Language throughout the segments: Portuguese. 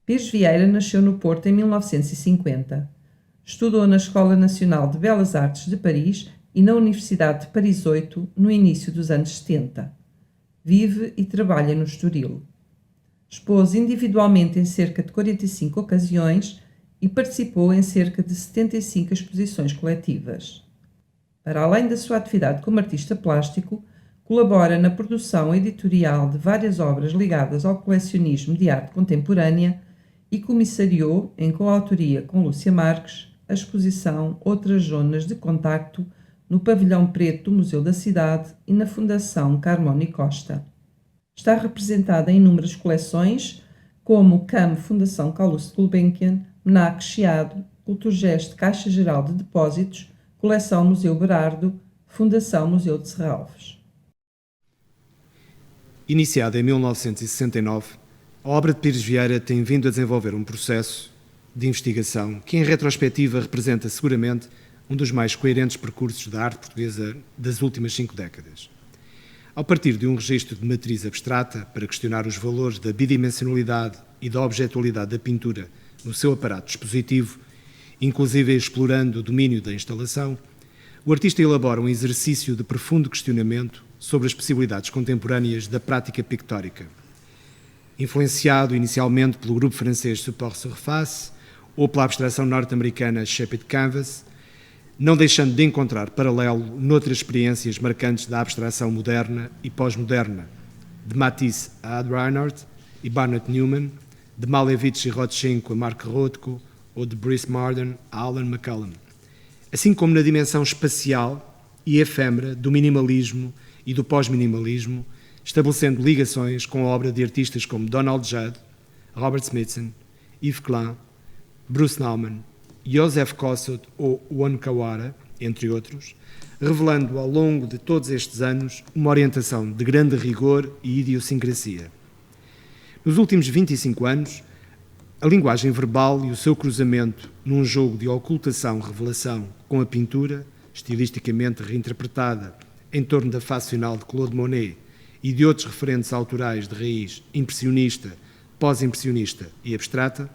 Pires Vieira nasceu no Porto em 1950. Estudou na Escola Nacional de Belas Artes de Paris e na Universidade de Paris 8 no início dos anos 70. Vive e trabalha no Estoril. Expôs individualmente em cerca de 45 ocasiões e participou em cerca de 75 exposições coletivas. Para além da sua atividade como artista plástico, colabora na produção editorial de várias obras ligadas ao colecionismo de arte contemporânea e comissariou, em coautoria com Lúcia Marques, a exposição Outras Zonas de Contacto no Pavilhão Preto do Museu da Cidade e na Fundação Carmona e Costa. Está representada em inúmeras coleções, como CAM Fundação Calouste Gulbenkian, MNAC Chiado, Culturgest Caixa Geral de Depósitos, Coleção Museu Berardo, Fundação Museu de Serralves. Iniciada em 1969, a obra de Pires Vieira tem vindo a desenvolver um processo de investigação que, em retrospectiva, representa seguramente um dos mais coerentes percursos da arte portuguesa das últimas 5 décadas. Ao partir de um registro de matriz abstrata para questionar os valores da bidimensionalidade e da objetualidade da pintura no seu aparato dispositivo, inclusive explorando o domínio da instalação, o artista elabora um exercício de profundo questionamento sobre as possibilidades contemporâneas da prática pictórica. Influenciado inicialmente pelo grupo francês Support Surface ou pela abstração norte-americana Shaped Canvas, não deixando de encontrar paralelo noutras experiências marcantes da abstração moderna e pós-moderna, de Matisse a Ad Reinhardt e Barnett Newman, de Malevich e Rodchenko a Mark Rothko ou de Brice Marden a Alan McCallum, assim como na dimensão espacial e efêmera do minimalismo e do pós-minimalismo, estabelecendo ligações com a obra de artistas como Donald Judd, Robert Smithson, Yves Klein, Bruce Nauman, Joseph Kossut ou Won Kawara, entre outros, revelando ao longo de todos estes anos uma orientação de grande rigor e idiosincrasia. Nos últimos 25 anos, a linguagem verbal e o seu cruzamento num jogo de ocultação-revelação com a pintura, estilisticamente reinterpretada em torno da face final de Claude Monet e de outros referentes autorais de raiz impressionista, pós-impressionista e abstrata,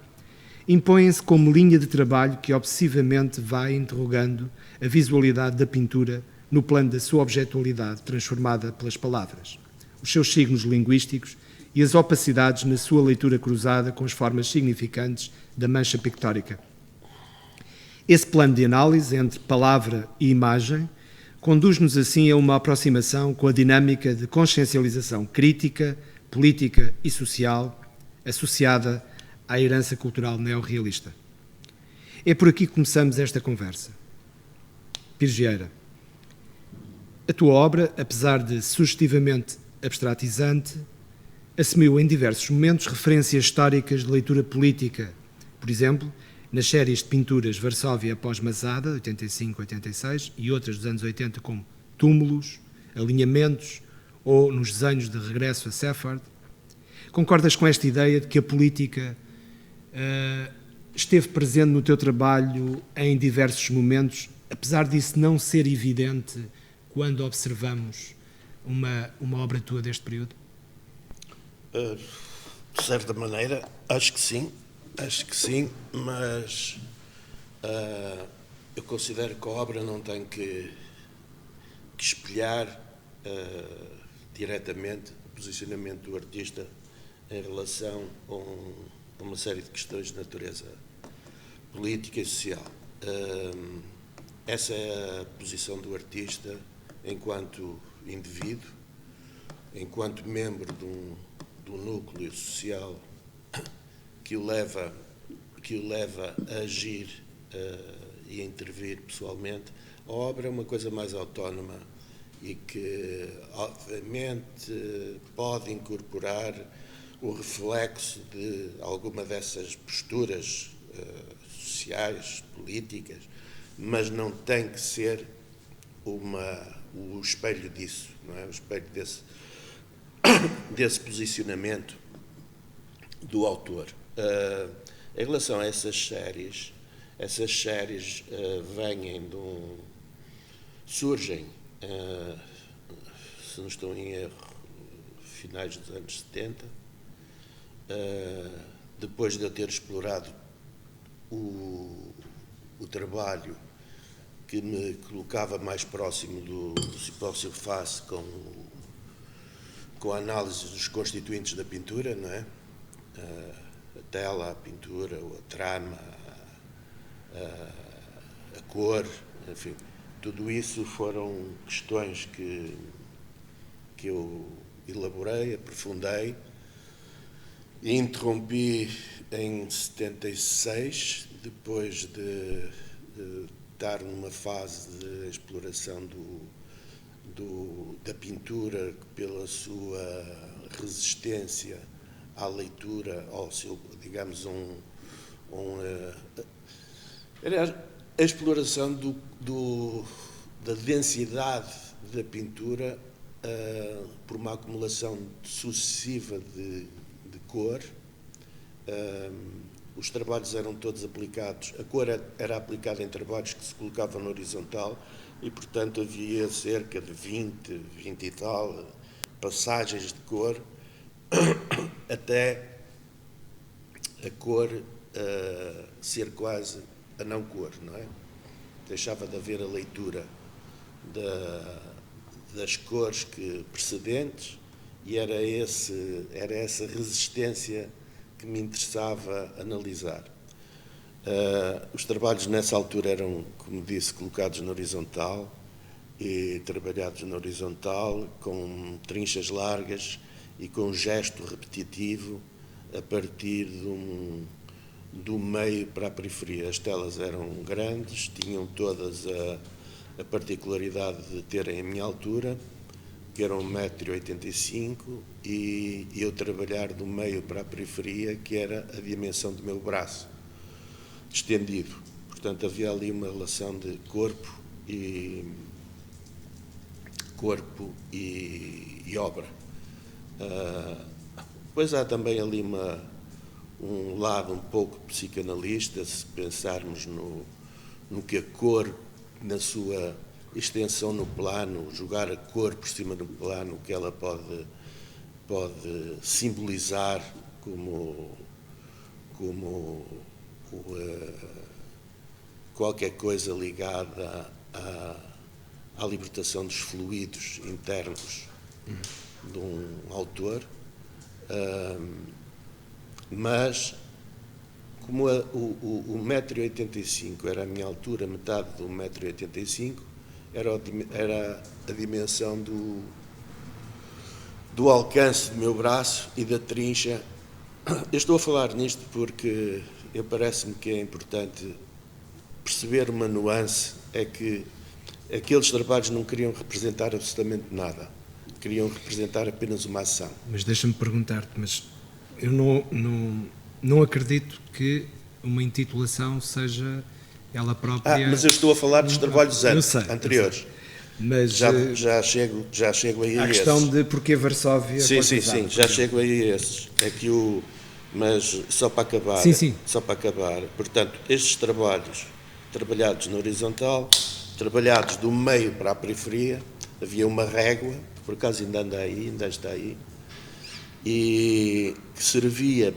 impõem-se como linha de trabalho que obsessivamente vai interrogando a visualidade da pintura no plano da sua objetualidade transformada pelas palavras, os seus signos linguísticos e as opacidades na sua leitura cruzada com as formas significantes da mancha pictórica. Esse plano de análise entre palavra e imagem conduz-nos assim a uma aproximação com a dinâmica de consciencialização crítica, política e social associada à herança cultural neorrealista. É por aqui que começamos esta conversa. Pires Vieira, a tua obra, apesar de sugestivamente abstratizante, assumiu em diversos momentos referências históricas de leitura política, por exemplo, nas séries de pinturas Varsóvia após Masada, 85-86, e outras dos anos 80, como Túmulos, Alinhamentos, ou nos desenhos de Regresso a Seffard. Concordas com esta ideia de que a política esteve presente no teu trabalho em diversos momentos, apesar disso não ser evidente quando observamos uma obra tua deste período? De certa maneira, acho que sim, mas eu considero que a obra não tem que espelhar diretamente o posicionamento do artista em relação a uma série de questões de natureza política e social. Essa é a posição do artista enquanto indivíduo, enquanto membro de um núcleo social que o leva a agir e a intervir pessoalmente. A obra é uma coisa mais autónoma e que, obviamente, pode incorporar o reflexo de alguma dessas posturas sociais, políticas, mas não tem que ser o espelho disso, não é? O espelho desse posicionamento do autor. Em relação a essas séries surgem, se não estou em erro, finais dos anos 70, depois de eu ter explorado o trabalho que me colocava mais próximo do cipó surface com a análise dos constituintes da pintura, não é? A tela, a pintura, a trama, a cor, enfim, tudo isso foram questões que eu elaborei, aprofundei e interrompi em 76, depois de estar numa fase de exploração da pintura pela sua resistência à leitura, ao seu, digamos, a exploração da densidade da pintura por uma acumulação sucessiva de cor. Os trabalhos eram todos aplicados, a cor era aplicada em trabalhos que se colocavam na horizontal e, portanto, havia cerca de 20 e tal passagens de cor até a cor ser quase a não cor, não é? Deixava de haver a leitura das cores precedentes e era essa resistência que me interessava analisar. Os trabalhos nessa altura eram, como disse, colocados na horizontal e trabalhados na horizontal com trinchas largas e com um gesto repetitivo a partir do meio para a periferia. As telas eram grandes, tinham todas a particularidade de terem a minha altura, que era 1,85 m, e eu trabalhar do meio para a periferia, que era a dimensão do meu braço, estendido. Portanto, havia ali uma relação de corpo e obra. Depois há também ali um lado um pouco psicanalista, se pensarmos no que a cor, na sua extensão no plano, jogar a cor por cima do plano, o que ela pode simbolizar como qualquer coisa ligada à libertação dos fluidos internos de um autor, mas como o 1,85 m era a minha altura, metade do 1,85 m, era a dimensão do alcance do meu braço e da trincha. Eu estou a falar nisto porque parece-me que é importante perceber uma nuance, é que aqueles trabalhos não queriam representar absolutamente nada, queriam representar apenas uma ação. Mas deixa-me perguntar-te, mas eu não acredito que uma intitulação seja ela própria... mas eu estou a falar dos trabalhos anteriores. Mas já chego aí a a questão de porquê Varsóvia... Sim, já chego aí a esses. É que mas só para acabar, só para acabar, portanto, estes trabalhos trabalhados na horizontal, trabalhados do meio para a periferia, havia uma régua, que por acaso ainda está aí, e que servia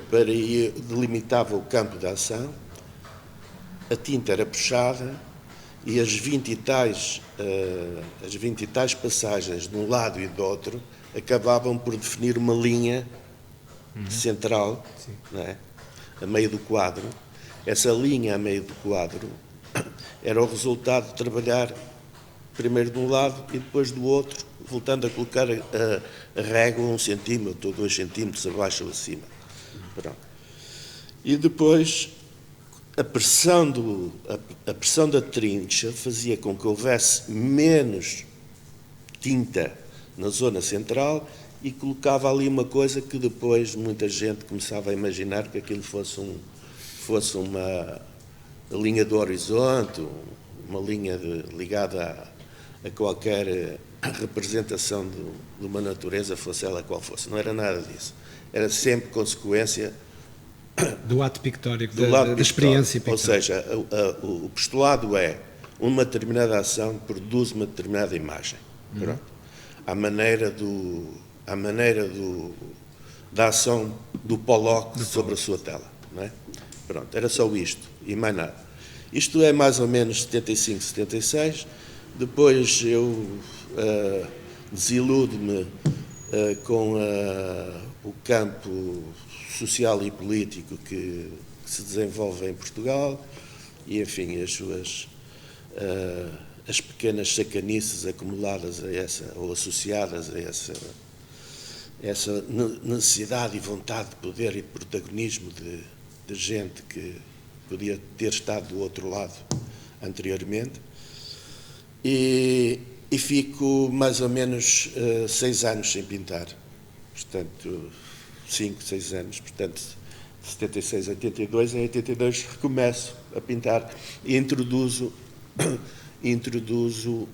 delimitava o campo de ação, a tinta era puxada e as 20 e tais passagens de um lado e do outro acabavam por definir uma linha central, não é? A meio do quadro. Essa linha a meio do quadro era o resultado de trabalhar primeiro de um lado e depois do outro, voltando a colocar a régua 1 centímetro ou 2 centímetros abaixo ou acima. Pronto. E depois a pressão da trincha fazia com que houvesse menos tinta na zona central e colocava ali uma coisa que depois muita gente começava a imaginar que aquilo fosse uma linha do horizonte, uma linha ligada a qualquer representação de uma natureza, fosse ela qual fosse. Não era nada disso. Era sempre consequência do ato pictórico, da experiência pictórica. Ou seja, o postulado é uma determinada ação produz uma determinada imagem. Pronto. À maneira da ação do Pollock sobre a sua tela. não é? Pronto, era só isto e mais nada. Isto é mais ou menos 75, 76. Depois eu desiludo-me com o campo social e político que se desenvolve em Portugal e, enfim, as pequenas sacanices acumuladas a essa, ou associadas a essa necessidade e vontade de poder e de protagonismo de gente que podia ter estado do outro lado anteriormente. E fico mais ou menos 6 anos sem pintar. Portanto, 5, 6 anos. Portanto, 76 a 82, em 82 recomeço a pintar e introduzo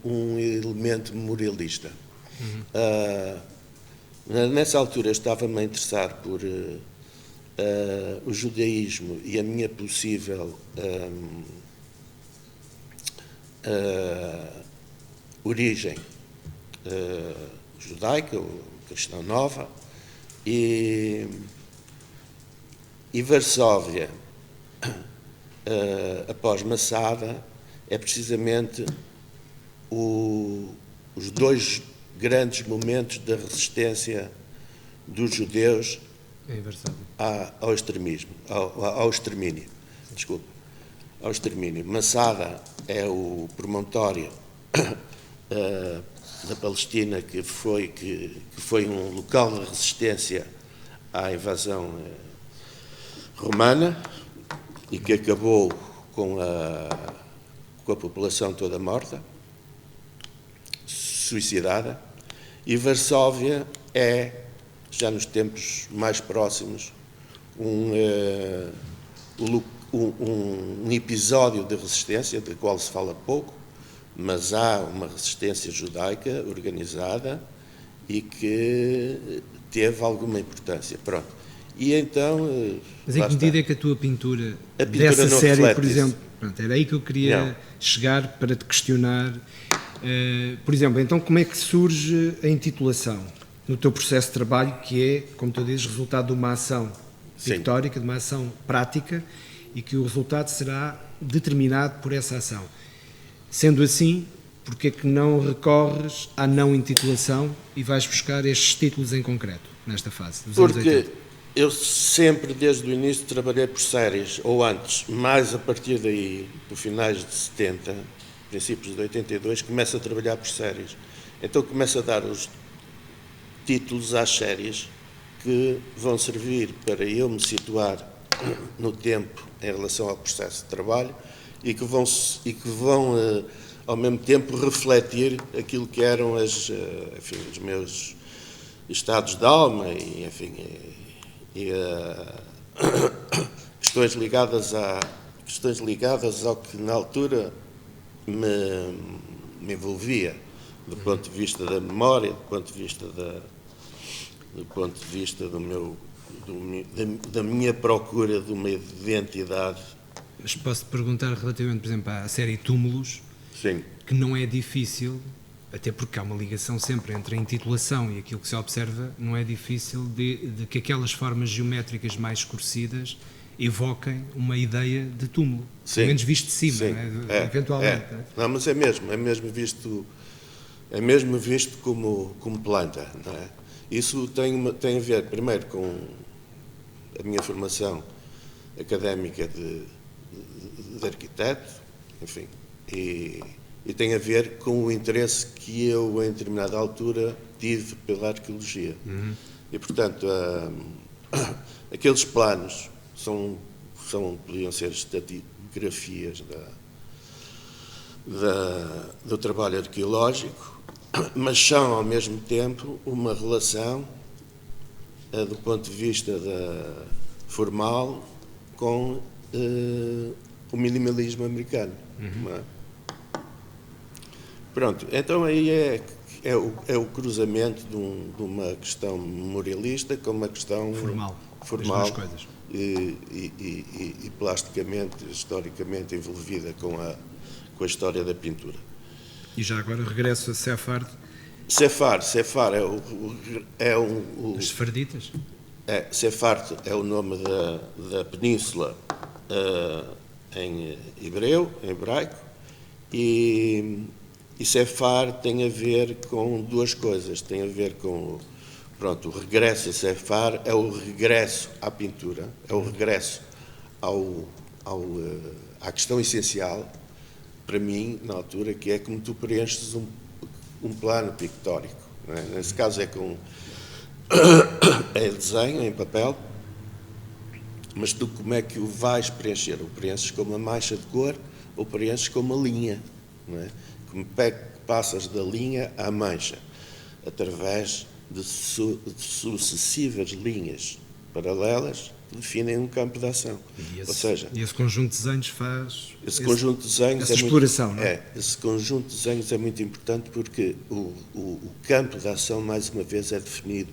um elemento memorialista. Nessa altura estava-me a interessar por o judaísmo e a minha possível origem judaica ou cristã nova, e Varsóvia, após Massada, é precisamente os 2 grandes momentos da resistência dos judeus ao extremismo, ao extermínio. Desculpe, ao extermínio. Massada é o promontório da Palestina que foi um local de resistência à invasão romana e que acabou com a população toda morta, suicidada, e Varsóvia é, já nos tempos mais próximos, um episódio de resistência, do qual se fala pouco, mas há uma resistência judaica organizada e que teve alguma importância. Pronto. E então... Mas em que medida é que a tua pintura dessa série, por exemplo... Pronto, era aí que eu queria chegar para te questionar. Por exemplo, então como é que surge a intitulação no teu processo de trabalho, que é, como tu dizes, resultado de uma ação pictórica, de uma ação prática, e que o resultado será determinado por essa ação. Sendo assim, porque é que não recorres à não intitulação e vais buscar estes títulos em concreto, nesta fase dos anos 80? Eu sempre, desde o início, trabalhei por séries, ou antes, mais a partir daí, por finais de 70, princípios de 82, começo a trabalhar por séries. Então começo a dar os títulos às séries que vão servir para eu me situar no tempo em relação ao processo de trabalho e que vão ao mesmo tempo, refletir aquilo que eram os meus estados de alma e, enfim... questões ligadas ao que na altura me envolvia, do ponto de vista da memória, do ponto de vista da minha procura de uma identidade. Mas posso-te perguntar relativamente, por exemplo, à série Túmulos, Sim. Que não é difícil, até porque há uma ligação sempre entre a intitulação e aquilo que se observa, não é difícil de que aquelas formas geométricas mais escurecidas evoquem uma ideia de túmulo, Sim. pelo menos visto de cima, Sim. eventualmente. Não, mas é mesmo visto como planta, não é? Isso tem a ver, primeiro, com a minha formação académica de arquiteto, enfim, e tem a ver com o interesse que eu, em determinada altura, tive pela arqueologia. E, portanto, aqueles planos podiam ser estratigrafias do trabalho arqueológico, mas são, ao mesmo tempo, uma relação, do ponto de vista formal, com o minimalismo americano. Não é? Pronto, então aí é o cruzamento de uma questão memorialista com uma questão formal coisas. E plasticamente, historicamente envolvida com a história da pintura. E já agora regresso a Sefard. Sefard é Os sefarditas? Sefar é o nome da península em hebraico, e Sefar tem a ver com duas coisas. Tem a ver com, o regresso a Sefar é o regresso à pintura, é o regresso à questão essencial, para mim, na altura, que é como tu preenches um plano pictórico. Não é? Nesse caso é desenho em papel, mas tu como é que o vais preencher? O preenches com uma mancha de cor ou preenches com uma linha, não é? Como é que passas da linha à mancha? Através de sucessivas linhas paralelas que definem um campo de ação. Ou seja, esse conjunto de desenhos faz conjunto de desenhos essa exploração, muito, não é? Esse conjunto de desenhos é muito importante porque o campo de ação, mais uma vez, é definido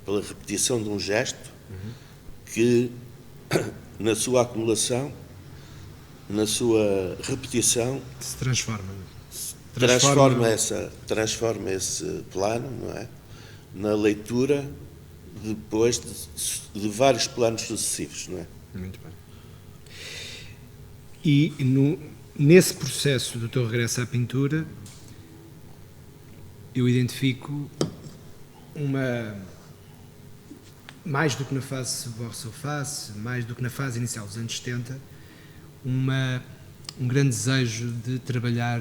pela repetição de um gesto que, na sua acumulação, na sua repetição, se transforma esse plano, não é? Na leitura depois de vários planos sucessivos, não é? Muito bem. E nesse processo do teu regresso à pintura, eu identifico mais do que na fase Borso-Face, mais do que na fase inicial dos anos 70, um grande desejo de trabalhar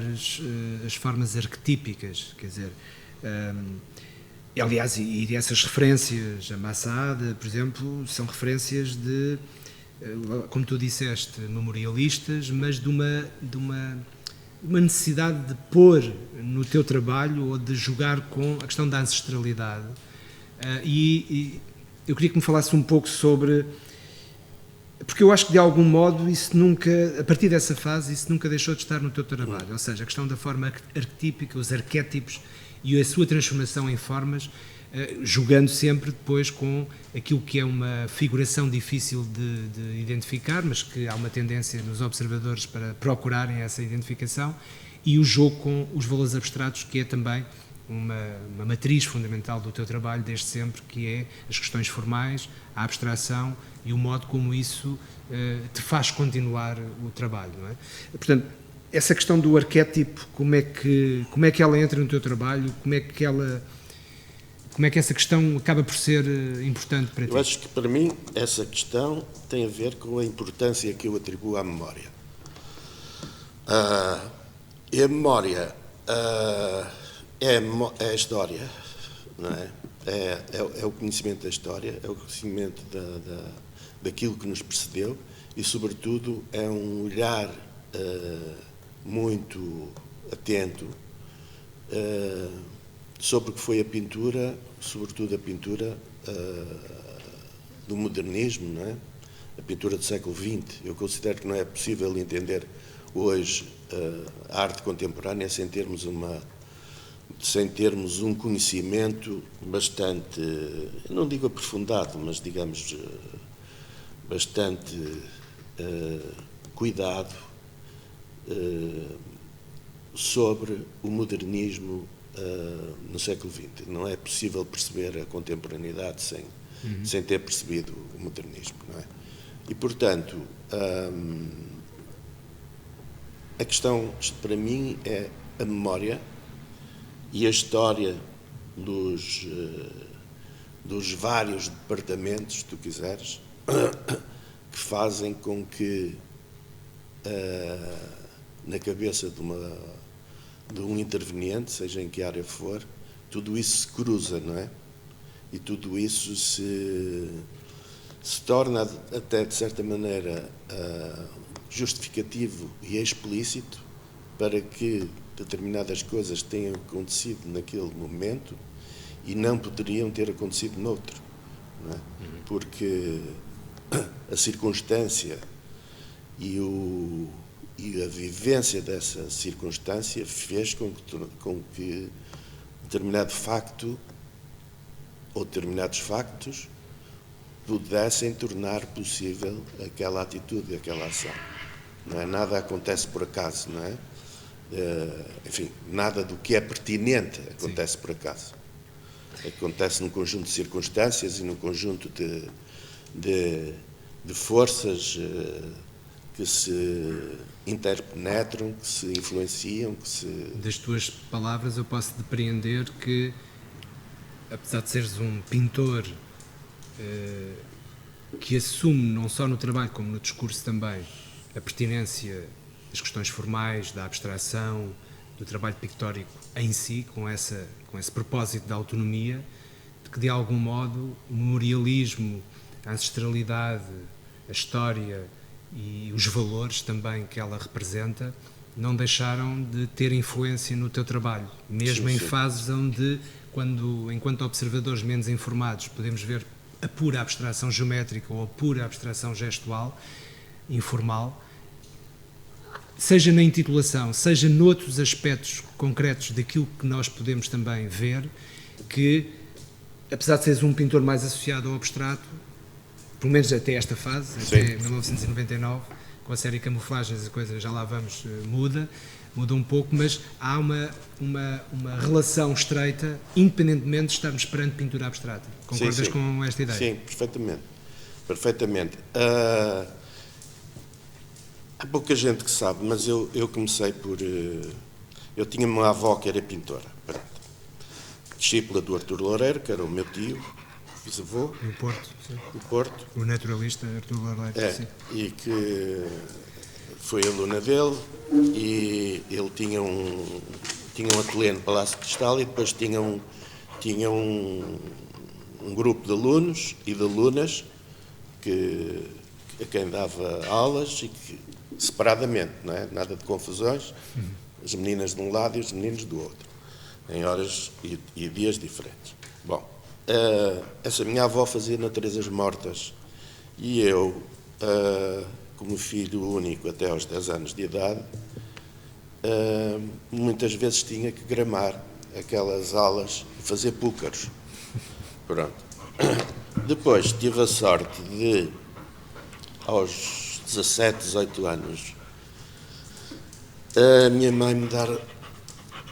as formas arquetípicas, quer dizer, aliás, e essas referências, a Massaada, por exemplo, são referências de, como tu disseste, memorialistas, mas de uma necessidade de pôr no teu trabalho ou de jogar com a questão da ancestralidade. E eu queria que me falasse um pouco sobre... Porque eu acho que, de algum modo, a partir dessa fase, isso nunca deixou de estar no teu trabalho. Ou seja, a questão da forma arquetípica, os arquétipos e a sua transformação em formas, jogando sempre depois com aquilo que é uma figuração difícil de identificar, mas que há uma tendência nos observadores para procurarem essa identificação, e o jogo com os valores abstratos, que é também uma matriz fundamental do teu trabalho desde sempre, que é as questões formais, a abstração e o modo como isso te faz continuar o trabalho, não é? Portanto, essa questão do arquétipo, como é que ela entra no teu trabalho, como é que essa questão acaba por ser importante para ti? Eu acho que, para mim, essa questão tem a ver com a importância que eu atribuo à memória. E a memória é a história, não é? É o conhecimento da história, é o conhecimento daquilo que nos precedeu e, sobretudo, é um olhar muito atento sobre o que foi a pintura, sobretudo a pintura do modernismo, não é? A pintura do século XX. Eu considero que não é possível entender hoje a arte contemporânea sem termos um conhecimento bastante, não digo aprofundado, mas digamos bastante cuidado sobre o modernismo no século XX. Não é possível perceber a contemporaneidade sem ter percebido o modernismo, não é? E, portanto, a questão, para mim, é a memória e a história dos vários departamentos, se tu quiseres, que fazem com que na cabeça de um interveniente, seja em que área for, tudo isso se cruza, não é? E tudo isso se torna até, de certa maneira, justificativo e explícito para que determinadas coisas tenham acontecido naquele momento e não poderiam ter acontecido noutro, não é? Porque a circunstância e a vivência dessa circunstância fez com que determinado facto ou determinados factos pudessem tornar possível aquela atitude, aquela ação. Não é? Nada acontece por acaso, não é? Enfim, nada do que é pertinente acontece por acaso. Acontece num conjunto de circunstâncias e num conjunto de forças que se interpenetram, que se influenciam, que se... Das tuas palavras eu posso depreender que, apesar de seres um pintor que assume, não só no trabalho como no discurso também, a pertinência das questões formais, da abstração, do trabalho pictórico em si, com esse propósito da autonomia, de que de algum modo o memorialismo, a ancestralidade, a história e os valores também que ela representa não deixaram de ter influência no teu trabalho, mesmo sim, em sim. fases onde, enquanto observadores menos informados, podemos ver a pura abstração geométrica ou a pura abstração gestual, informal, seja na intitulação, seja noutros aspectos concretos daquilo que nós podemos também ver, que, apesar de seres um pintor mais associado ao abstrato, pelo menos até esta fase, Sim. até 1999, com a série Camuflagens, a coisa já lá vamos, muda um pouco, mas há uma relação estreita, independentemente de estarmos perante pintura abstrata. Concordas Sim, sim. com esta ideia? Sim, perfeitamente. Há pouca gente que sabe, mas eu comecei por... eu tinha uma avó que era pintora, pronto. Discípula do Artur Loureiro, que era o meu tio, bisavô, No Porto, sim. do Porto. O naturalista Artur Loureiro, sim. E que foi aluna dele, e ele tinha um ateliê no Palácio de Cristal, e depois tinha um grupo de alunos e de alunas a quem dava aulas, e que separadamente, não é? Nada de confusões, as meninas de um lado e os meninos do outro, em horas e dias diferentes. Bom, essa minha avó fazia naturezas mortas, e eu, como filho único até aos 10 anos de idade, muitas vezes tinha que gramar aquelas alas e fazer púcaros. Pronto. Depois tive a sorte de, aos 17, 18 anos, a minha mãe me dar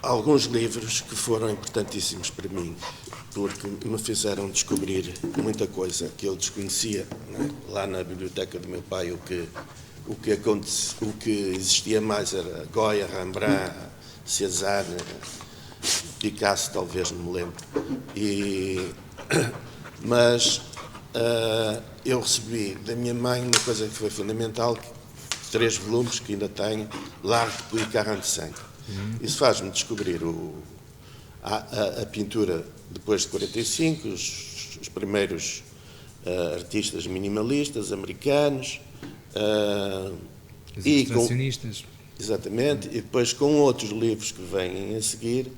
alguns livros que foram importantíssimos para mim, porque me fizeram descobrir muita coisa que eu desconhecia, não é? Lá na biblioteca do meu pai, o que existia mais era Goya, Rembrandt, Cézanne, Picasso, talvez, não me lembro. Mas eu recebi da minha mãe uma coisa que foi fundamental, 3 volumes que ainda tenho, L'Art depuis 45. Isso faz-me descobrir a pintura depois de 45, os primeiros artistas minimalistas americanos, Os abstracionistas. Exatamente, e depois com outros livros que vêm a seguir,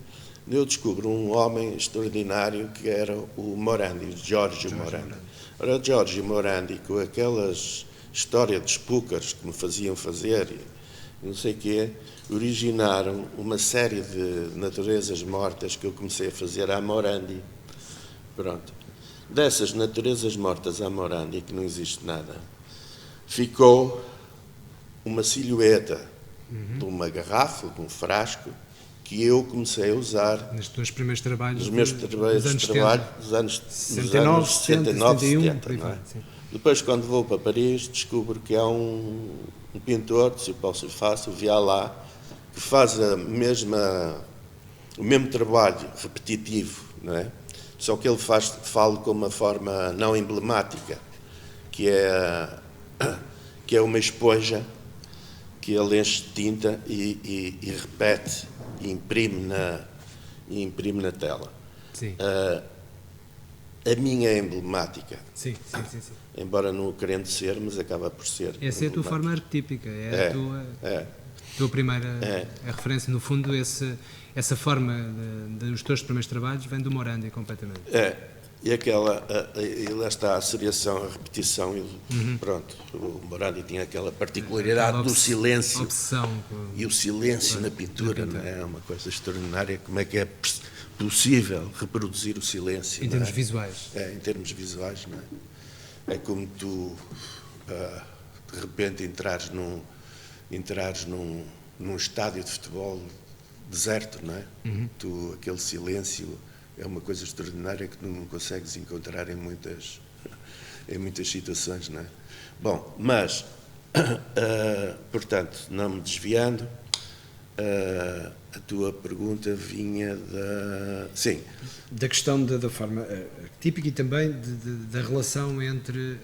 eu descubro um homem extraordinário que era o Morandi, o Giorgio Morandi. Ora, o Giorgio Morandi, com aquelas histórias dos púcaros que me faziam fazer, não sei o quê, originaram uma série de naturezas mortas que eu comecei a fazer à Morandi. Pronto. Dessas naturezas mortas à Morandi, que não existe nada, ficou uma silhueta de uma garrafa, de um frasco, que eu comecei a usar Nos teus primeiros trabalhos, nos meus trabalhos dos anos 69, 69, 71, 70, não é? sim. Depois, quando vou para Paris, descubro que há um pintor, se eu posso faço, o Vialá, que faz o mesmo trabalho repetitivo, não é? Só que ele fala com uma forma não emblemática, que é uma esponja que ele enche de tinta e repete e imprime na tela. Sim. A minha é emblemática, Sim. embora não querendo ser, mas acaba por ser. Essa é a tua forma arquetípica, a tua primeira a referência, no fundo, essa forma dos teus primeiros trabalhos vem do Morandi completamente. E lá está a seriação, a repetição, pronto, o Morandi tinha aquela particularidade do silêncio, obsessão, e o silêncio na pintura, não é? É uma coisa extraordinária, como é que é possível reproduzir o silêncio. Em termos visuais. Em termos visuais, não é? É como tu, de repente, entrares num estádio de futebol deserto, não é? Aquele silêncio é uma coisa extraordinária que não consegues encontrar em muitas situações, não é? Bom, mas, portanto, não me desviando, a tua pergunta vinha Sim. Da questão da forma típica e também da relação entre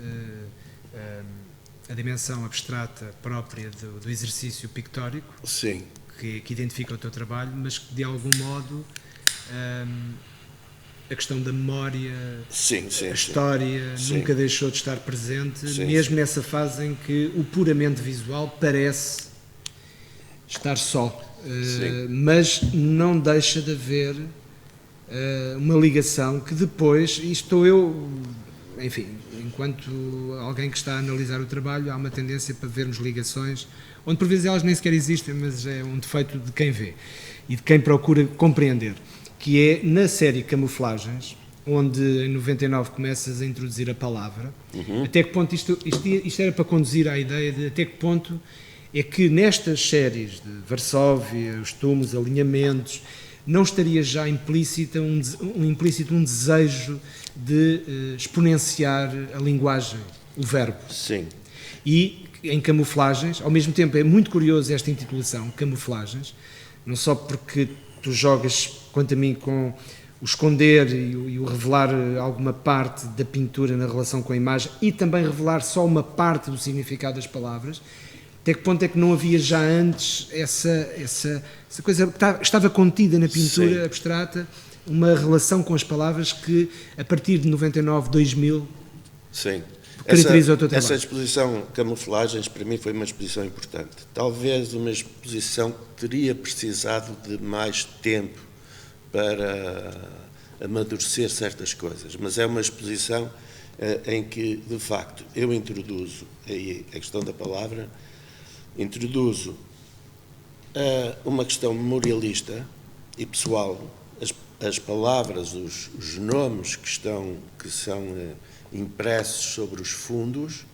a dimensão abstrata própria do exercício pictórico, Sim. que identifica o teu trabalho, mas que de algum modo a questão da memória, Sim, a história sim. nunca deixou de estar presente, Sim, mesmo nessa fase em que o puramente visual parece estar só. Mas não deixa de haver uma ligação que depois, e estou eu, enfim, enquanto alguém que está a analisar o trabalho, há uma tendência para vermos ligações, onde por vezes elas nem sequer existem, mas é um defeito de quem vê e de quem procura compreender, que é na série Camuflagens, onde em 99 começas a introduzir a palavra, até que ponto isto era para conduzir à ideia de até que ponto é que nestas séries de Varsóvia, os túmulos, alinhamentos, não estaria já implícito um desejo de exponenciar a linguagem, o verbo. Sim. E em Camuflagens, ao mesmo tempo é muito curioso esta intitulação, Camuflagens, não só porque tu jogas, quanto a mim, com o esconder e o revelar alguma parte da pintura na relação com a imagem e também revelar só uma parte do significado das palavras. Até que ponto é que não havia já antes essa coisa que estava contida na pintura abstrata, uma relação com as palavras que, a partir de 99, 2000, caracteriza o teu trabalho? Essa exposição Camuflagens, para mim, foi uma exposição importante. Talvez uma exposição que teria precisado de mais tempo para amadurecer certas coisas, mas é uma exposição em que, de facto, eu introduzo aí a questão da palavra, introduzo uma questão memorialista e pessoal. As palavras, os nomes que são impressos sobre os fundos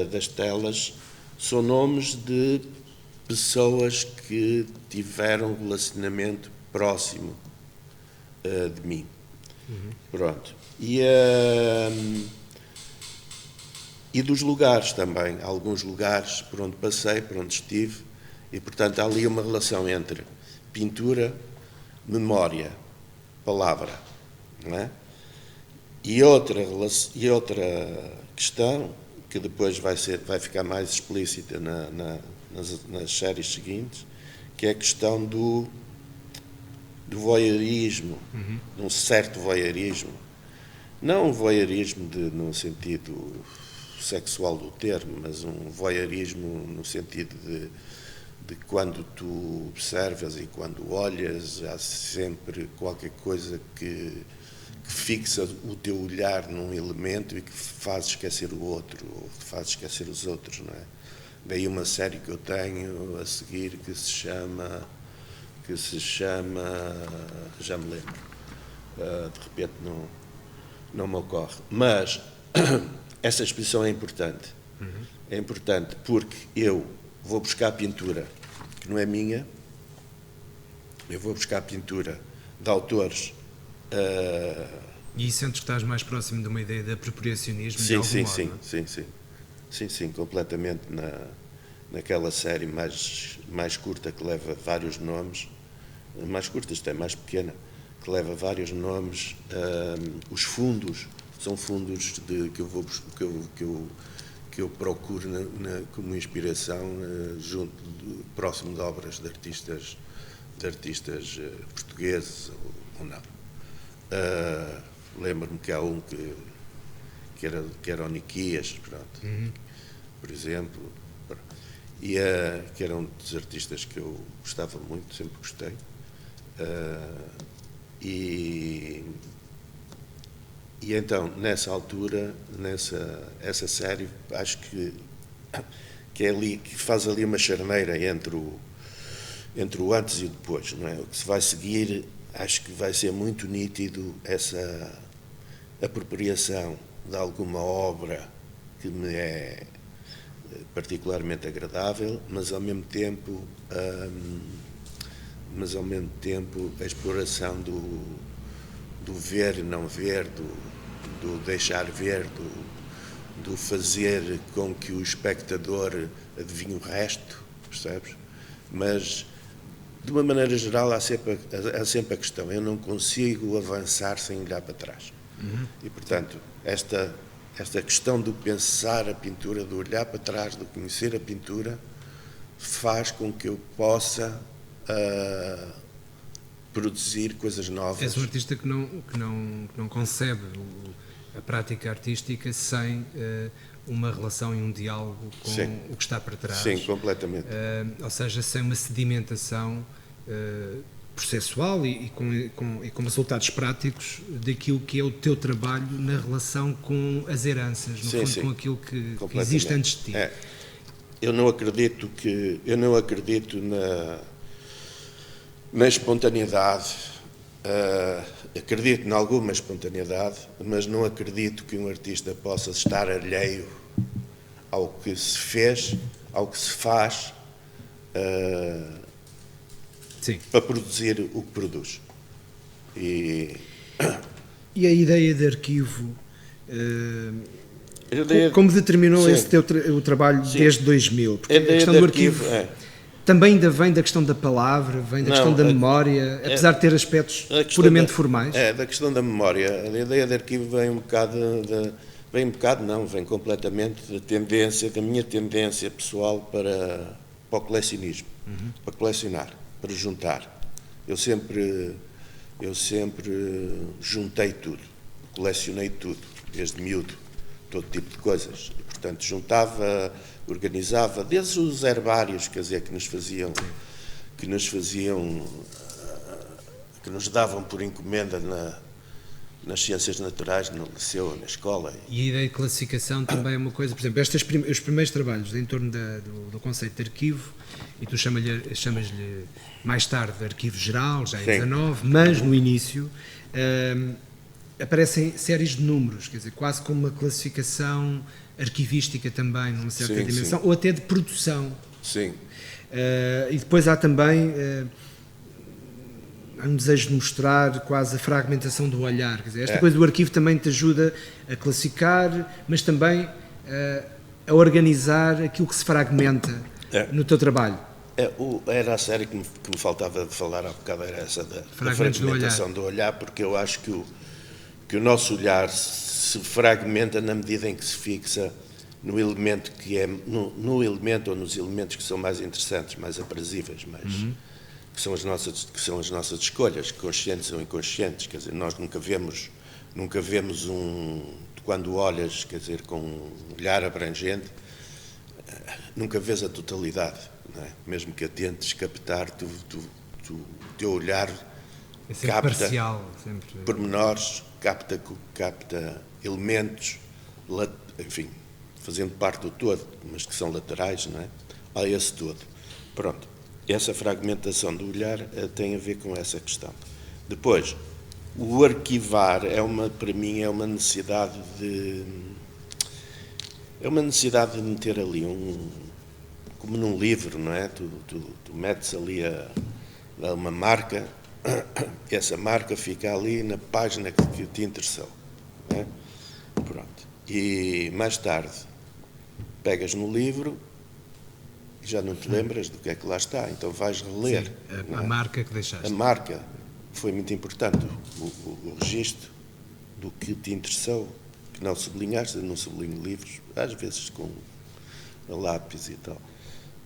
das telas são nomes de pessoas que tiveram um relacionamento próximo de mim. Pronto. E dos lugares também, alguns lugares por onde passei, por onde estive, e portanto há ali uma relação entre pintura, memória, palavra, não é? E outra questão, que depois vai ficar mais explícita nas séries seguintes, que é a questão do voyeurismo, um certo voyeurismo, não um voyeurismo no sentido sexual do termo, mas um voyeurismo no sentido de quando tu observas e quando olhas, há sempre qualquer coisa que fixa o teu olhar num elemento e que faz esquecer o outro, ou faz esquecer os outros, não é? Daí uma série que eu tenho a seguir que se chama já me lembro, de repente não me ocorre, mas essa exposição é importante. É importante porque eu vou buscar pintura que não é minha, eu vou buscar pintura de autores. E sentes que estás mais próximo de uma ideia de apropriacionismo? Sim, completamente naquela série mais curta que leva vários nomes, mais curta, isto é, mais pequena, que leva vários nomes. Os fundos são fundos que eu procuro como inspiração próximo de obras de artistas portugueses ou não. Lembro-me que há um que era o Niquias, pronto, por exemplo, e que era um dos artistas que eu gostava muito, sempre gostei. E então, nessa altura, essa série, acho que é ali, que faz ali uma charneira entre o antes e o depois, não é? O que se vai seguir, acho que vai ser muito nítido essa apropriação de alguma obra que me é particularmente agradável, mas ao mesmo tempo a exploração do ver e não ver, do deixar ver, do fazer com que o espectador adivinhe o resto, percebes? Mas, de uma maneira geral, há sempre a questão, eu não consigo avançar sem olhar para trás. E, portanto, esta questão do pensar a pintura, do olhar para trás, de conhecer a pintura, faz com que eu possa produzir coisas novas. És um artista que não concebe a prática artística sem uma relação e um diálogo com Sim. o que está para trás. Sim, completamente. Ou seja, sem uma sedimentação processual e com resultados práticos daquilo que é o teu trabalho na relação com as heranças, no Sim, fundo, sim. com aquilo que existe antes de ti. Eu não acredito na espontaneidade. Acredito em alguma espontaneidade, mas não acredito que um artista possa estar alheio ao que se fez, ao que se faz, Sim. para produzir o que produz. E a ideia de arquivo, como determinou Sim. esse teu o trabalho Sim. desde 2000? Porque A a ideia questão de do arquivo, arquivo também ainda vem da questão da palavra, vem da questão da memória, apesar de ter aspectos puramente formais. Da questão da memória. A ideia de arquivo vem completamente da minha tendência pessoal para o colecionismo, para colecionar, para juntar. Eu sempre juntei tudo, colecionei tudo, desde miúdo, todo tipo de coisas. E, portanto, juntava, organizava, desde os herbários, quer dizer, que nos davam por encomenda nas ciências naturais, no liceu, na escola. E a ideia de classificação também é uma coisa, por exemplo, os primeiros trabalhos em torno do conceito de arquivo, e tu chamas-lhe mais tarde de arquivo geral, já em 19, mas no início aparecem séries de números, quer dizer, quase como uma classificação arquivística também, numa certa dimensão, ou até de produção. Sim. E depois há também há um desejo de mostrar quase a fragmentação do olhar. Quer dizer, esta coisa do arquivo também te ajuda a classificar, mas também a organizar aquilo que se fragmenta no teu trabalho. Era a série que me faltava de falar há bocado, era essa da fragmentação do olhar, porque eu acho que o nosso olhar se fragmenta na medida em que se fixa no elemento que é no elemento ou nos elementos que são mais interessantes, mais aprazíveis, que são as nossas escolhas, conscientes ou inconscientes. Quer dizer, nós nunca vemos quando olhas, quer dizer, com um olhar abrangente, nunca vês a totalidade, não é? Mesmo que a tentes captar, o teu olhar é sempre capta parcial, sempre pormenores, capta elementos, enfim, fazendo parte do todo, mas que são laterais, não é? A esse todo. Pronto. Essa fragmentação do olhar tem a ver com essa questão. Depois, o arquivar para mim é uma necessidade de meter ali como num livro, não é? Tu metes ali uma marca, e essa marca fica ali na página que te interessou, não é? Pronto. E mais tarde pegas no livro e já não te lembras do que é que lá está, então vais reler. Sim, a marca que deixaste. A marca foi muito importante, o registro do que te interessou, que não sublinhaste. Eu não sublinho livros, às vezes com a lápis e tal,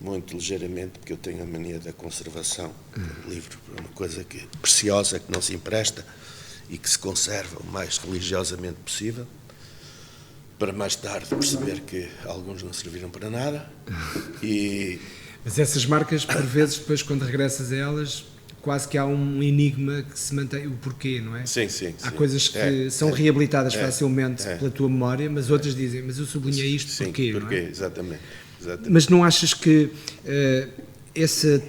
muito ligeiramente, porque eu tenho a mania da conservação. O livro é uma coisa preciosa, que não se empresta e que se conserva o mais religiosamente possível, para mais tarde perceber que alguns não serviram para nada. Mas essas marcas, por vezes, depois quando regressas a elas, quase que há um enigma que se mantém, o porquê, não é? Sim. Há coisas que são reabilitadas facilmente pela tua memória, mas outras dizem, mas eu sublinhei isto porquê, não é? Exatamente. Mas não achas que esse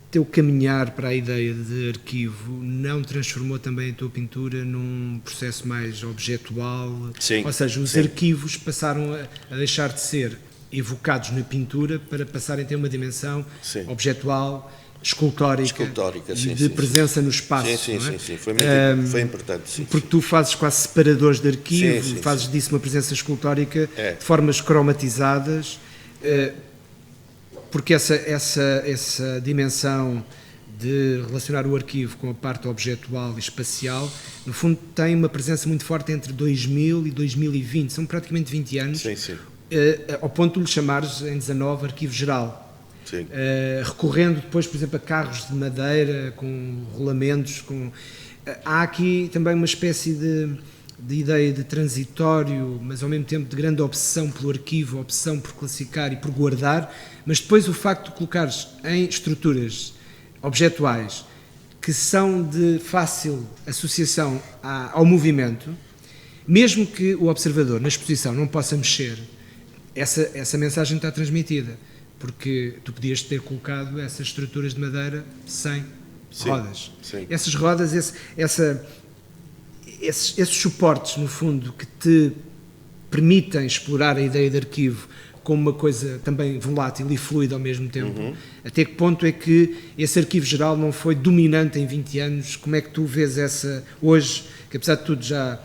teu caminhar para a ideia de arquivo não transformou também a tua pintura num processo mais objetual? Sim. Ou seja, os arquivos passaram a deixar de ser evocados na pintura para passarem a ter uma dimensão objetual escultórica sim, de presença no espaço. Sim, não é? sim. Foi importante. Sim, porque tu fazes quase separadores de arquivo, sim, fazes disso uma presença escultórica de formas cromatizadas, porque essa dimensão de relacionar o arquivo com a parte objetual e espacial, no fundo tem uma presença muito forte entre 2000 e 2020, são praticamente 20 anos, ao ponto de lhe chamares em 19 arquivo geral. Recorrendo depois, por exemplo, a carros de madeira com rolamentos, há aqui também uma espécie de ideia de transitório, mas ao mesmo tempo de grande obsessão pelo arquivo, obsessão por classificar e por guardar, mas depois o facto de colocares em estruturas objetuais que são de fácil associação ao movimento, mesmo que o observador na exposição não possa mexer, essa mensagem está transmitida. Porque tu podias ter colocado essas estruturas de madeira sem rodas. Sim. Essas rodas, esses suportes, no fundo, que te permitem explorar a ideia de arquivo como uma coisa também volátil e fluida ao mesmo tempo. Até que ponto é que esse arquivo geral não foi dominante em 20 anos? Como é que tu vês hoje, que apesar de tudo já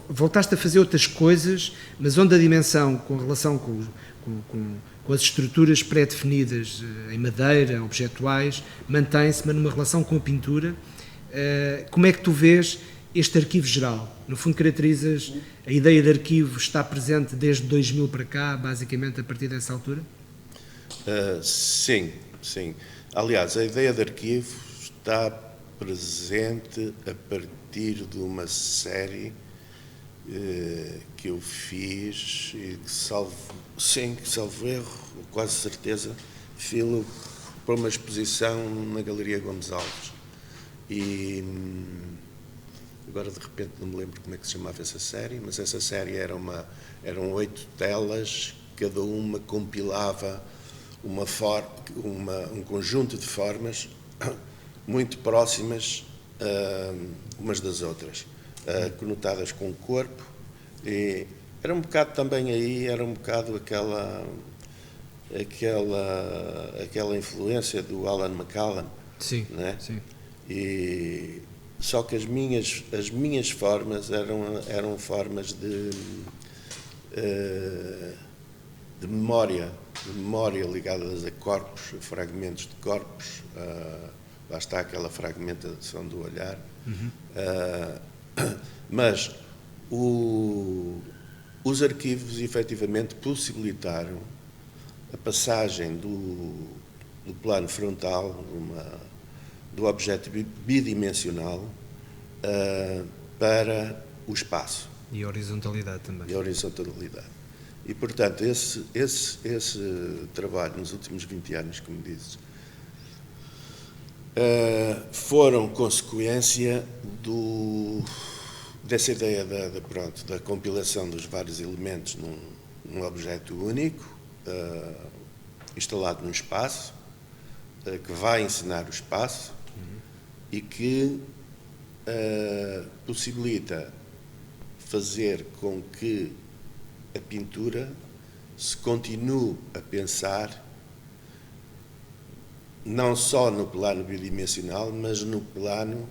voltaste a fazer outras coisas, mas onde a dimensão com relação com as estruturas pré-definidas em madeira, objetuais, mantém-se, mas numa relação com a pintura. Como é que tu vês este arquivo geral? No fundo, caracterizas a ideia de arquivo está presente desde 2000 para cá, basicamente a partir dessa altura? Sim. Aliás, a ideia de arquivo está presente a partir de uma série que eu fiz e que salvo erro, quase certeza, filo para uma exposição na Galeria Gomes Alves. E agora de repente não me lembro como é que se chamava essa série, mas essa série eram 8 telas, cada uma compilava um conjunto de formas muito próximas umas das outras, conotadas com o corpo, e era um bocado também aí, aquela influência do Alan McCallum. Sim, né? Sim. E só que as minhas formas eram formas de memória ligadas a corpos, a fragmentos de corpos. Lá está aquela fragmentação do olhar. Mas os arquivos efetivamente possibilitaram a passagem do plano frontal, do objeto bidimensional, para o espaço. E a horizontalidade também. E, portanto, esse trabalho nos últimos 20 anos, como dizes, foram consequência dessa ideia da compilação dos vários elementos num objeto único, instalado num espaço, que vai ensinar o espaço e que possibilita fazer com que a pintura se continue a pensar não só no plano bidimensional, mas no plano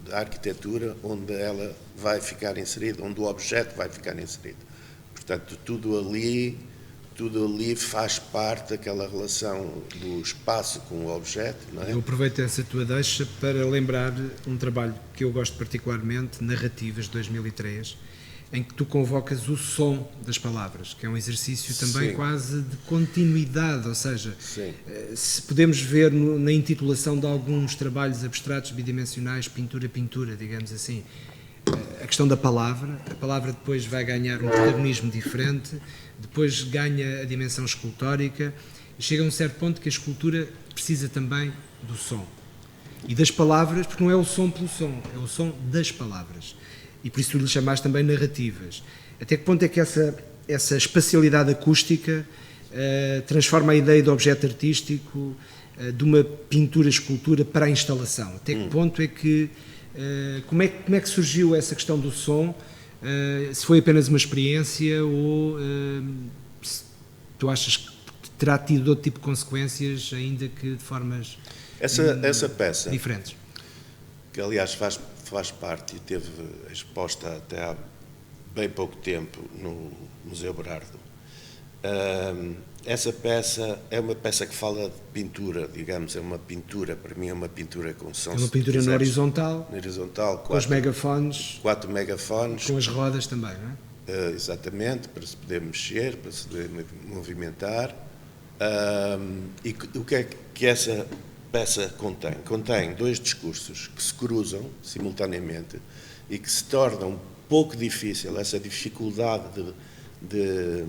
da arquitetura, onde ela vai ficar inserida, onde o objeto vai ficar inserido. Portanto, tudo ali faz parte daquela relação do espaço com o objeto, não é? Eu aproveito essa tua deixa para lembrar um trabalho que eu gosto particularmente, Narrativas, de 2003, em que tu convocas o som das palavras, que é um exercício também Sim. quase de continuidade, ou seja, Sim. se podemos ver na intitulação de alguns trabalhos abstratos bidimensionais, pintura, digamos assim, a questão da palavra, a palavra depois vai ganhar um protagonismo diferente, depois ganha a dimensão escultórica, e chega a um certo ponto que a escultura precisa também do som. E das palavras, porque não é o som pelo som, é o som das palavras. E por isso tu lhe chamaste também narrativas. Até que ponto é que essa espacialidade acústica transforma a ideia do objeto artístico, de uma pintura-escultura para a instalação? Até que ponto é que... como é que surgiu essa questão do som? Se foi apenas uma experiência ou tu achas que terá tido outro tipo de consequências, ainda que de formas Essa peça, diferentes? que aliás faz parte e teve exposta até há bem pouco tempo no Museu Berardo, essa peça é uma peça que fala de pintura, digamos, é uma pintura, para mim é uma pintura com som. É uma pintura no horizontal, com os megafones, 4 megafones, com as rodas também, não é? Exatamente, para se poder mexer, para se poder movimentar. E o que é que essa peça contém? Contém 2 discursos que se cruzam simultaneamente e que se torna um pouco difícil, essa dificuldade de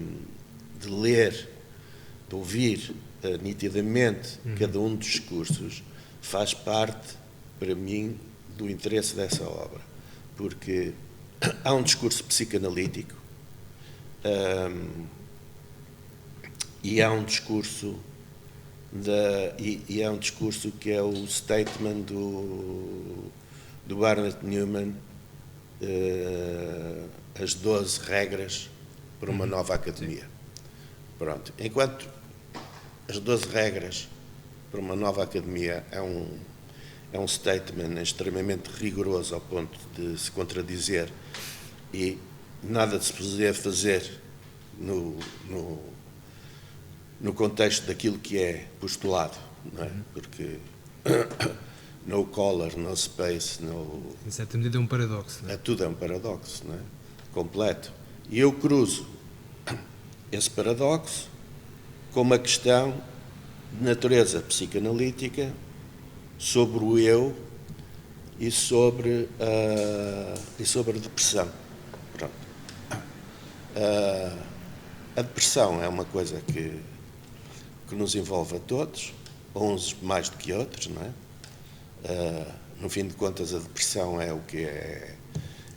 ler, de ouvir nitidamente cada um dos discursos, faz parte, para mim, do interesse dessa obra. Porque há um discurso psicanalítico e há um discurso há um discurso que é o statement do Barnett Newman, as 12 regras para uma nova academia. Pronto. Enquanto as 12 regras para uma nova academia é um statement extremamente rigoroso ao ponto de se contradizer e nada de se poder fazer no contexto daquilo que é postulado, não é? Porque no color, no space, Em certa medida é um paradoxo, não é? Tudo é um paradoxo, não é? Completo. E eu cruzo esse paradoxo com uma questão de natureza psicanalítica sobre o eu e sobre a depressão. Pronto. A depressão é uma coisa que nos envolve a todos, uns mais do que outros, não é? No fim de contas, a depressão é o que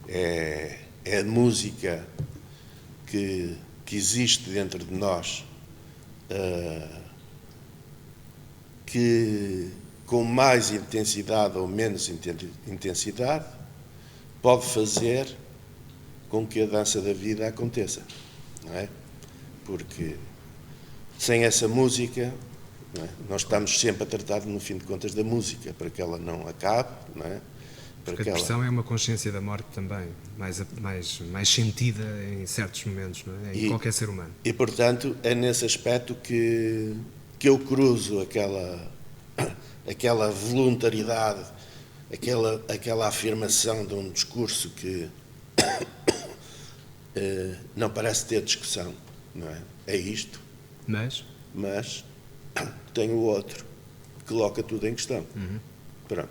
é a música que existe dentro de nós, que com mais intensidade ou menos intensidade pode fazer com que a dança da vida aconteça, não é? Porque sem essa música, não é? Nós estamos sempre a tratar, no fim de contas, da música, para que ela não acabe, não é? Porque a depressão é uma consciência da morte também, mais sentida em certos momentos, não é? Em qualquer ser humano. E, portanto, é nesse aspecto que eu cruzo aquela voluntariedade, aquela afirmação de um discurso que não parece ter discussão, não é? É isto. Mas tem o outro que coloca tudo em questão. Pronto.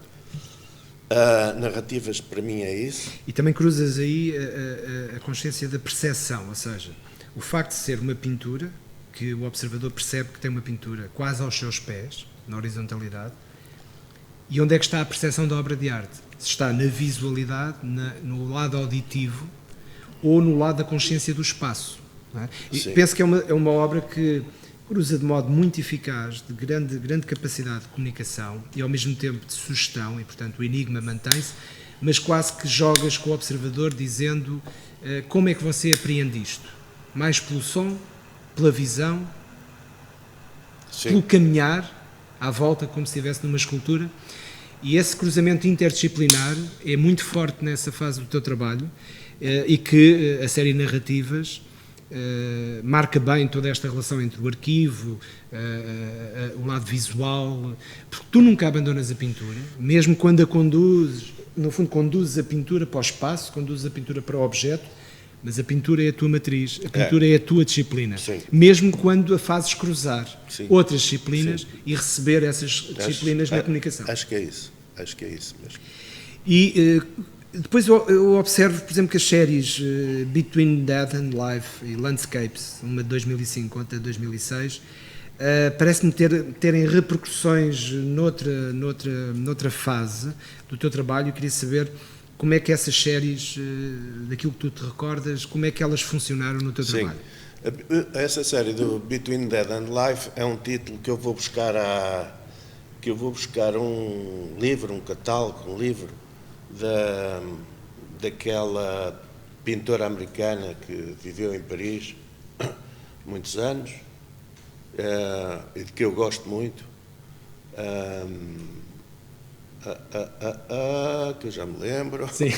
Narrativas, para mim, é isso. E também cruzas aí a consciência da percepção, ou seja, o facto de ser uma pintura, que o observador percebe que tem uma pintura quase aos seus pés, na horizontalidade, e onde é que está a percepção da obra de arte? Se está na visualidade, no lado auditivo, ou no lado da consciência do espaço. Não é? E penso que é uma obra que cruza de modo muito eficaz, de grande capacidade de comunicação e ao mesmo tempo de sugestão, e portanto o enigma mantém-se, mas quase que jogas com o observador dizendo como é que você apreende isto? Mais pelo som, pela visão, pelo caminhar à volta, como se estivesse numa escultura. E esse cruzamento interdisciplinar é muito forte nessa fase do teu trabalho e que a série Narrativas marca bem toda esta relação entre o arquivo, o lado visual, porque tu nunca abandonas a pintura, mesmo quando a conduzes, no fundo conduzes a pintura para o espaço, conduzes a pintura para o objeto, mas a pintura é a tua matriz, a pintura é a tua disciplina, mesmo quando a fazes cruzar outras disciplinas e receber essas disciplinas na comunicação. Acho que é isso mesmo. E depois eu observo, por exemplo, que as séries Between Death and Life e Landscapes, uma de 2005 outra de 2006, parece-me terem repercussões noutra fase do teu trabalho. Eu queria saber como é que essas séries, daquilo que tu te recordas, como é que elas funcionaram no teu trabalho? Essa série do Between Death and Life é um título que eu vou buscar um livro, um catálogo, um livro daquela pintora americana que viveu em Paris muitos anos, e de que eu gosto muito, que eu já me lembro, Sim.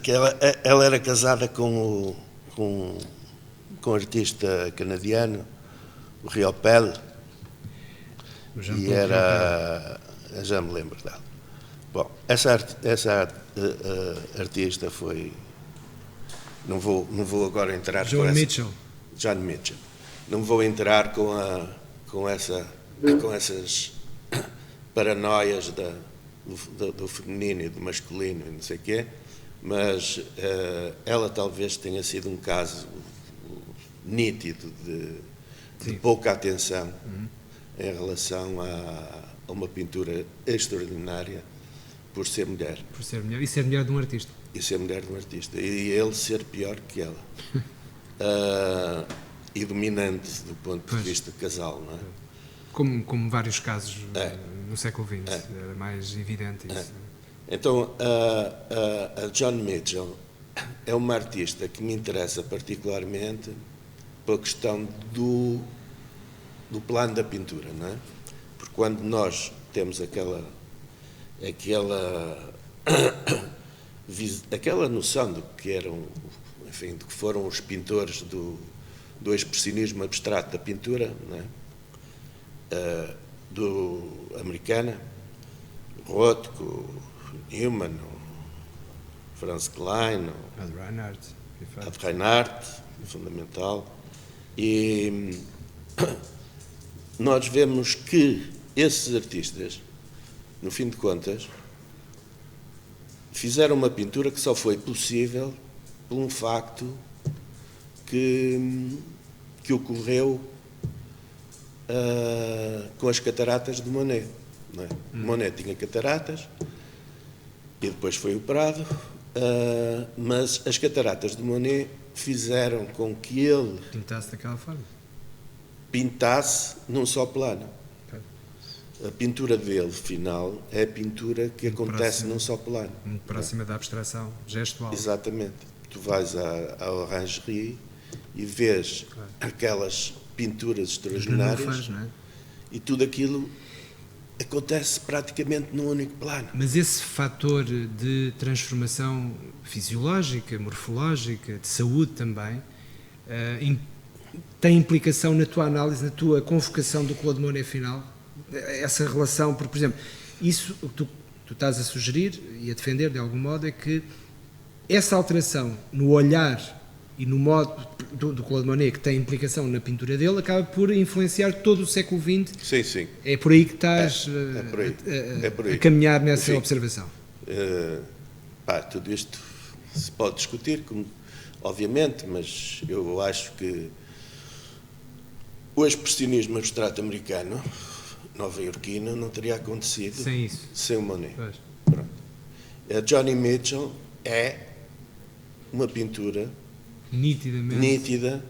que ela era casada com um artista canadiano, o Riopelle, e era... já me lembro dela. Bom, essa artista foi... Não vou agora entrar John Mitchell. John Mitchell. Não vou entrar com essas paranoias do feminino e do masculino e não sei o quê, mas ela talvez tenha sido um caso nítido de pouca atenção em relação a uma pintura extraordinária por ser mulher. Por ser mulher. E ser mulher de um artista. E ser mulher de um artista. E ele ser pior que ela. E dominante do ponto de vista de casal, não é? Como vários casos no século XX. Era mais evidente isso. Então, a John Mitchell é uma artista que me interessa particularmente pela questão do plano da pintura, não é? Porque quando nós temos aquela noção do que eram, enfim, do que foram os pintores do expressionismo abstrato da pintura, não é? Do americana, Rothko, Newman, Franz Klein, Ad Reinhardt, fundamental, e nós vemos que esses artistas, no fim de contas, fizeram uma pintura que só foi possível por um facto que ocorreu com as cataratas de Monet. Não é? Monet tinha cataratas e depois foi operado, mas as cataratas de Monet fizeram com que ele pintasse daquela forma. Pintasse num só plano. A pintura dele, final, é a pintura que acontece num só plano. Muito próxima da abstração gestual. Exatamente. Tu vais à Orangerie e vês aquelas pinturas extraordinárias, não é? E tudo aquilo acontece praticamente num único plano. Mas esse fator de transformação fisiológica, morfológica, de saúde também, tem implicação na tua análise, na tua convocação do Claude Monet final? Essa relação, porque, por exemplo, isso que tu estás a sugerir e a defender de algum modo é que essa alteração no olhar e no modo do Claude Monet, que tem implicação na pintura dele, acaba por influenciar todo o século XX. Sim, sim. É por aí que estás a caminhar nessa observação. Tudo isto se pode discutir, obviamente, mas eu acho que o expressionismo abstrato americano, nova-iorquino, não teria acontecido sem o Monet. Pronto. A Johnny Mitchell é uma pintura nítida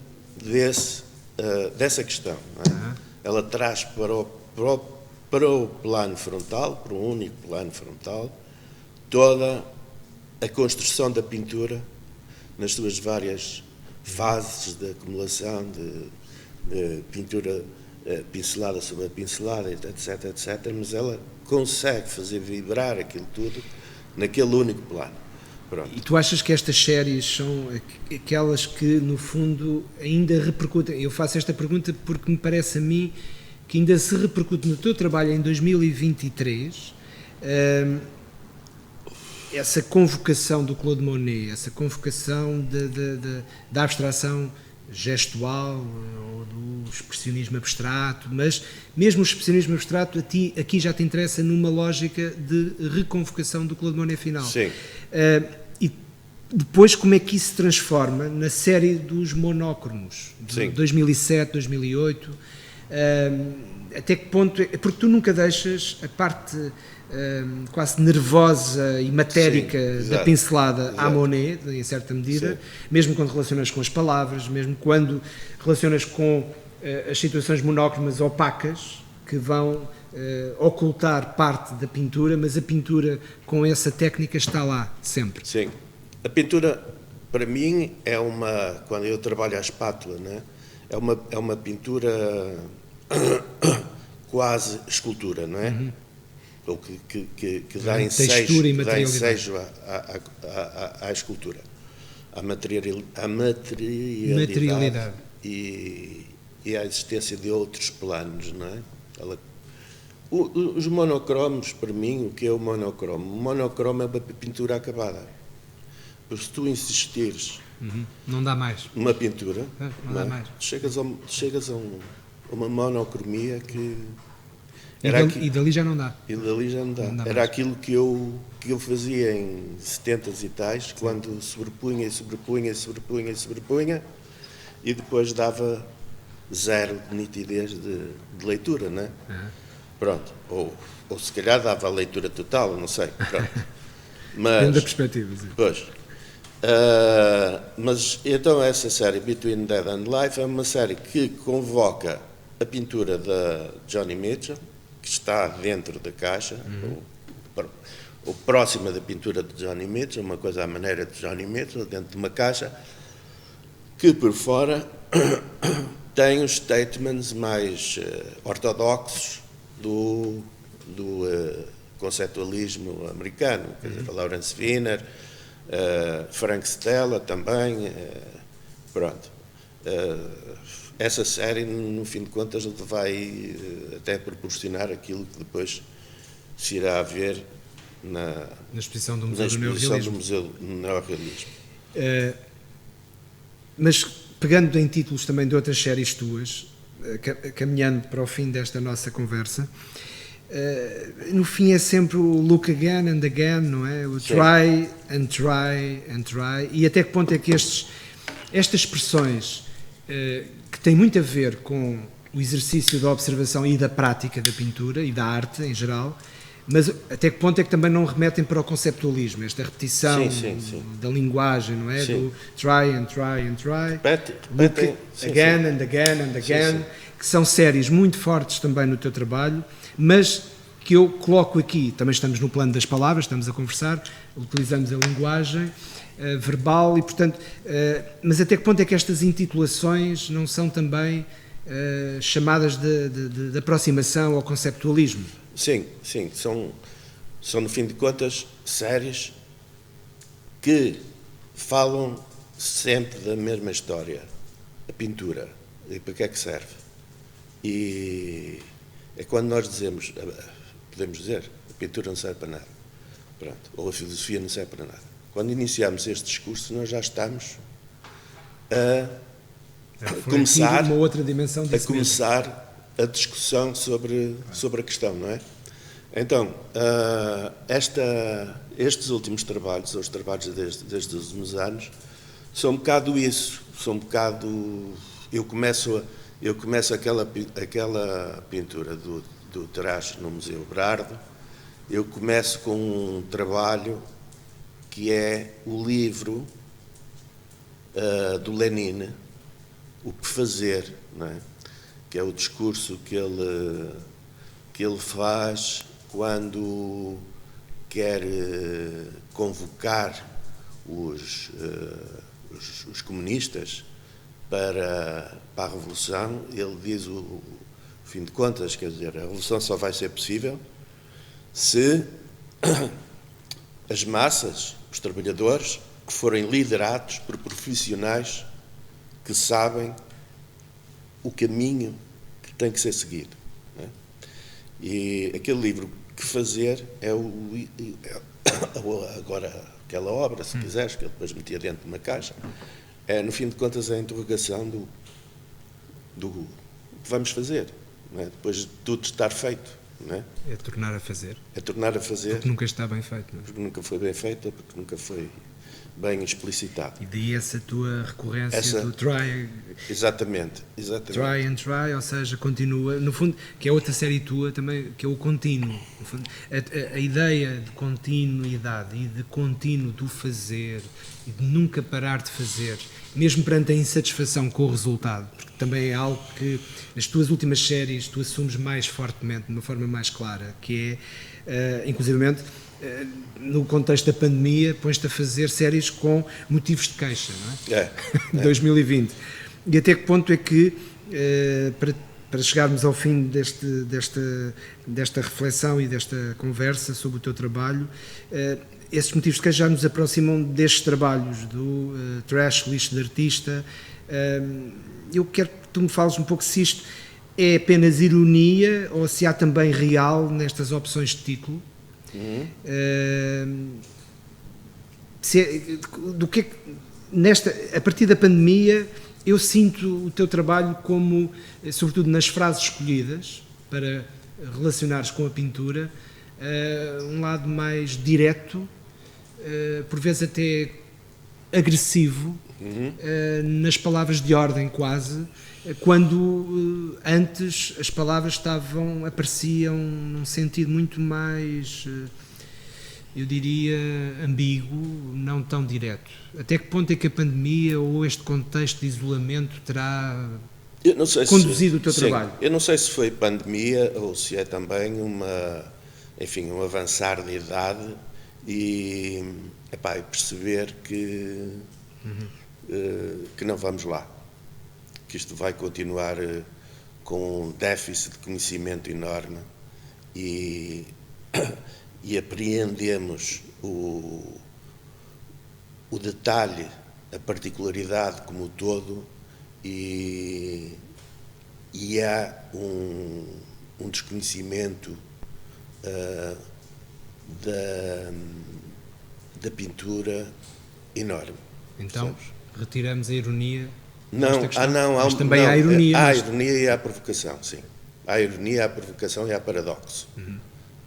dessa questão. Não é? Ela traz para o plano frontal, para um único plano frontal, toda a construção da pintura nas suas várias fases de acumulação de pintura pincelada sobre a pincelada, etc, etc, mas ela consegue fazer vibrar aquilo tudo naquele único plano. Pronto. E tu achas que estas séries são aquelas que, no fundo, ainda repercutem? Eu faço esta pergunta porque me parece a mim que ainda se repercute no teu trabalho em 2023 essa convocação do Claude Monet, essa convocação da abstração gestual ou do expressionismo abstrato, mas mesmo o expressionismo abstrato aqui já te interessa numa lógica de reconvocação do Claude Monet final. Sim. E depois como é que isso se transforma na série dos monócromos, de 2007, 2008, até que ponto, porque tu nunca deixas a parte quase nervosa e matérica da pincelada à Monet, em certa medida, mesmo quando relacionas com as palavras, mesmo quando relacionas com as situações monócromas opacas que vão ocultar parte da pintura, mas a pintura com essa técnica está lá sempre. Sim. A pintura, para mim, quando eu trabalho a espátula, né, é uma pintura quase escultura, não é? Ou que dá textura e ensejo materialidade. à escultura, à materialidade. E à existência de outros planos, não é? Os monocromos, para mim, o que é o monocromo? O monocromo é uma pintura acabada. Porque se tu insistires não dá mais. numa pintura, Não dá mais. chegas a uma monocromia que... E dali já não dá. E dali já não dá. Não dá Era mais. aquilo que eu fazia em 70s e tais, quando sobrepunha e depois dava zero de nitidez de leitura, não é? Pronto. Ou se calhar dava a leitura total, não sei. Pronto. Dentro da perspectiva, sim. Pois. Mas então essa série, Between Dead and Life, é uma série que convoca a pintura da Johnny Mitchell, que está dentro da caixa, ou próxima da pintura de Johnny Mitchell, uma coisa à maneira de Johnny Mitchell, dentro de uma caixa, que por fora tem os statements mais ortodoxos do conceptualismo americano, quer dizer, Lawrence Wiener, Frank Stella também, pronto. Essa série, no fim de contas, vai até proporcionar aquilo que depois se irá ver na exposição do Museu Neorrealismo. do Neorrealismo. Mas pegando em títulos também de outras séries tuas, caminhando para o fim desta nossa conversa, no fim é sempre o look again and again, não é? O try and try and try. E até que ponto é que estas expressões que têm muito a ver com o exercício da observação e da prática da pintura e da arte em geral, mas até que ponto é que também não remetem para o conceptualismo, esta repetição da linguagem, não é? Sim. Do try and try and try, Repetem, again and again and again, que são séries muito fortes também no teu trabalho, mas que eu coloco aqui, também estamos no plano das palavras, estamos a conversar, utilizamos a linguagem verbal e, portanto, mas até que ponto é que estas intitulações não são também chamadas de aproximação ao conceptualismo? Sim, são no fim de contas séries que falam sempre da mesma história, a pintura, e para que é que serve. E é quando nós dizemos, podemos dizer, a pintura não serve para nada, pronto, ou a filosofia não serve para nada. Quando iniciamos este discurso, nós já estamos a começar uma outra dimensão disso a discussão sobre a questão, não é? Então, estes últimos trabalhos, os trabalhos desde os últimos anos, são um bocado isso, eu começo aquela pintura do Tarrasch no Museu Brardo, eu começo com um trabalho que é o livro do Lenin, O que Fazer, não é? Que é o discurso que ele faz quando quer convocar os comunistas para a Revolução. Ele diz, o fim de contas, quer dizer, a Revolução só vai ser possível se as massas, os trabalhadores, que forem liderados por profissionais que sabem o caminho que tem que ser seguido. Não é? E aquele livro, Que Fazer, agora aquela obra, se quiseres, que ele depois metia dentro de uma caixa, é, no fim de contas, a interrogação do que vamos fazer, não é? Depois de tudo estar feito. Não é? É tornar a fazer. Porque nunca está bem feito. Não é? Porque nunca foi bem feito, porque nunca foi bem explicitado. E daí essa tua recorrência do try. Exatamente. Try and try, ou seja, continua. No fundo, que é outra série tua também, que é o contínuo. No fundo, a ideia de continuidade e de contínuo do fazer e de nunca parar de fazer, mesmo perante a insatisfação com o resultado, porque também é algo que nas tuas últimas séries tu assumes mais fortemente, de uma forma mais clara, que é, inclusivamente, no contexto da pandemia, pões-te a fazer séries com motivos de queixa, não é? 2020. E até que ponto é que, para chegarmos ao fim desta reflexão e desta conversa sobre o teu trabalho, esses motivos de queixa já nos aproximam destes trabalhos, do trash, lixo de artista. Eu quero que tu me fales um pouco se isto é apenas ironia ou se há também real nestas opções de título. A partir da pandemia, eu sinto o teu trabalho como, sobretudo nas frases escolhidas para relacionares com a pintura, um lado mais direto, por vezes até agressivo, nas palavras de ordem quase, quando antes as palavras apareciam num sentido muito mais, eu diria, ambíguo, não tão direto. Até que ponto é que a pandemia ou este contexto de isolamento terá conduzido o teu trabalho? Eu não sei se foi pandemia ou se é também um avançar de idade e perceber que não vamos lá, que isto vai continuar com um déficit de conhecimento enorme e apreendemos o detalhe, a particularidade como todo e há um desconhecimento da pintura enorme. Então, sabes? Retiramos a ironia. Mas também há ironia. Há a ironia e há a provocação, sim. Há a ironia, há a provocação e há paradoxo.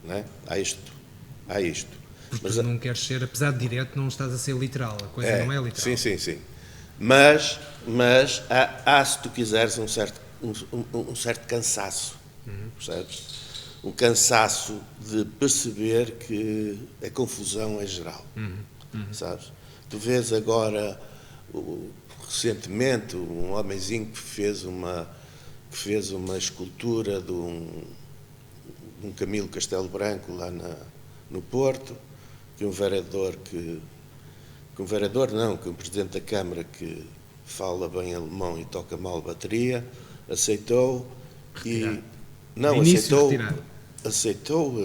Não é? Há isto. Porque tu não queres ser, apesar de direto, não estás a ser literal. A coisa não é literal. Sim. Mas há, se tu quiseres, um certo cansaço. Percebes? Um cansaço de perceber que a confusão é geral. Sabes? Tu vês agora, recentemente, um homenzinho que fez uma escultura de um Camilo Castelo Branco lá no Porto, que um presidente da Câmara que fala bem alemão e toca mal bateria, aceitou retirar. Aceitou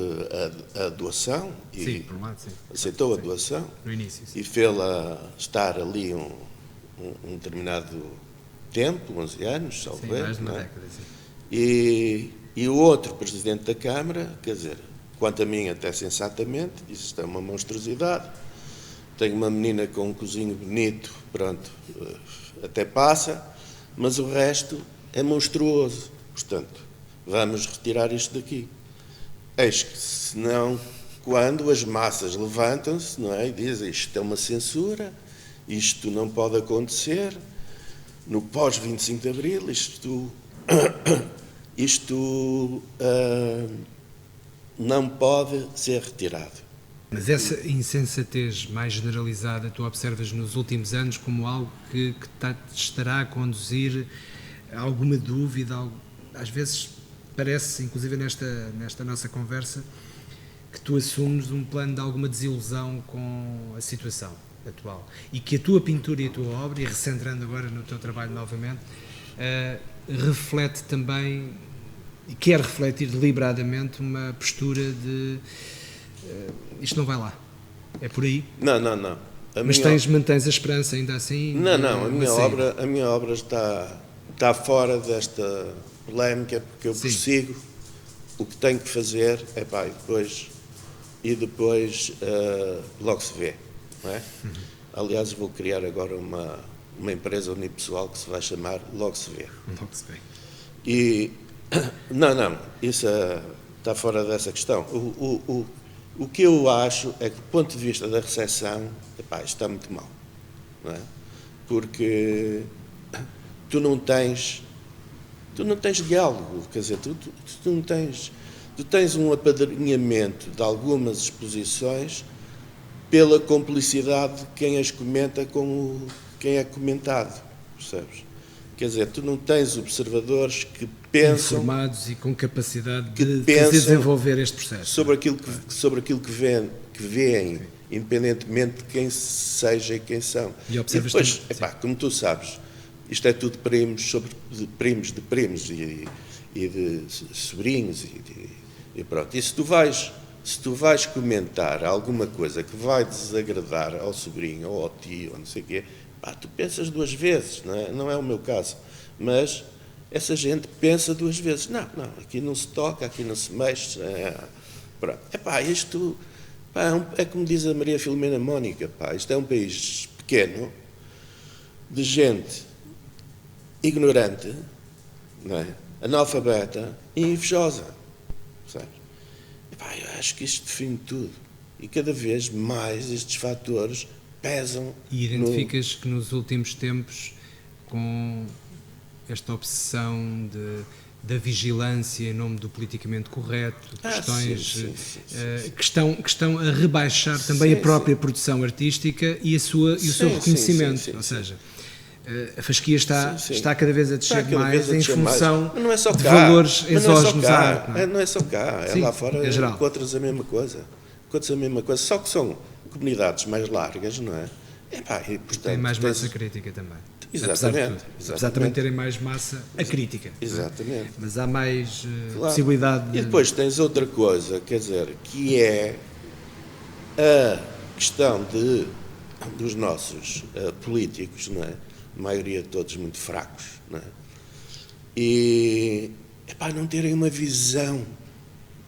a doação sim, por um lado, sim. Aceitou a doação no início, sim. E fê-la estar ali um determinado tempo, 11 anos, salvo erro, mais de uma década, sim. E o outro presidente da Câmara, quer dizer, quanto a mim até sensatamente, disse: isto é uma monstruosidade, tenho uma menina com um cozinho bonito, pronto, até passa, mas o resto é monstruoso, portanto, vamos retirar isto daqui. Eis que, senão, quando as massas levantam-se, não é, e dizem: isto é uma censura, isto não pode acontecer, no pós-25 de Abril, isto não pode ser retirado. Mas essa insensatez mais generalizada tu observas nos últimos anos como algo que estará a conduzir a alguma dúvida, às vezes parece, inclusive nesta nossa conversa, que tu assumes um plano de alguma desilusão com a situação atual e que a tua pintura e a tua obra, e recentrando agora no teu trabalho novamente, reflete também e quer refletir deliberadamente uma postura de isto não vai lá, é por aí? Não. Mas mantens a esperança ainda assim? Não, a minha obra está fora desta polémica, porque eu persigo o que tenho que fazer, e depois logo se vê, não é? Aliás, vou criar agora uma empresa unipessoal que se vai chamar Logo se vê. Logo se vê. E não, isso está fora dessa questão. O que eu acho é que, do ponto de vista da recepção, está muito mal, não é? Porque tu não tens diálogo, quer dizer, tu tens um apadrinhamento de algumas exposições pela complicidade de quem as comenta com quem é comentado, percebes? Quer dizer, tu não tens observadores que pensam... informados e com capacidade de fazer desenvolver este processo. Sobre aquilo que veem, independentemente de quem seja e quem são. E depois, como tu sabes, isto é tudo primos sobre de primos e de sobrinhos e pronto. E se tu vais comentar alguma coisa que vai desagradar ao sobrinho ou ao tio, ou não sei o quê, pá, tu pensas duas vezes, não é o meu caso, mas essa gente pensa duas vezes. Não, aqui não se toca, aqui não se mexe. Pronto. Isto é como diz a Maria Filomena Mónica, isto é um país pequeno, de gente ignorante, não é? Analfabeta e invejosa. Sabe? Eu acho que isto define tudo. E cada vez mais estes fatores pesam. E identificas que nos últimos tempos, com esta obsessão da vigilância em nome do politicamente correto, questões que estão a rebaixar também a própria produção artística e o seu reconhecimento. Ou seja, a fasquia está cada vez a descer mais em função de valores exógenos à arte. Não é só cá, lá fora encontras a mesma coisa. Só que são comunidades mais largas, não é? E, portanto, tem mais massa crítica também. Exatamente. Apesar de também terem mais massa a crítica. Exatamente. Mas há mais possibilidade de... E depois tens outra coisa, quer dizer, que é a questão dos nossos políticos, não é? A maioria de todos muito fracos, não é? E não terem uma visão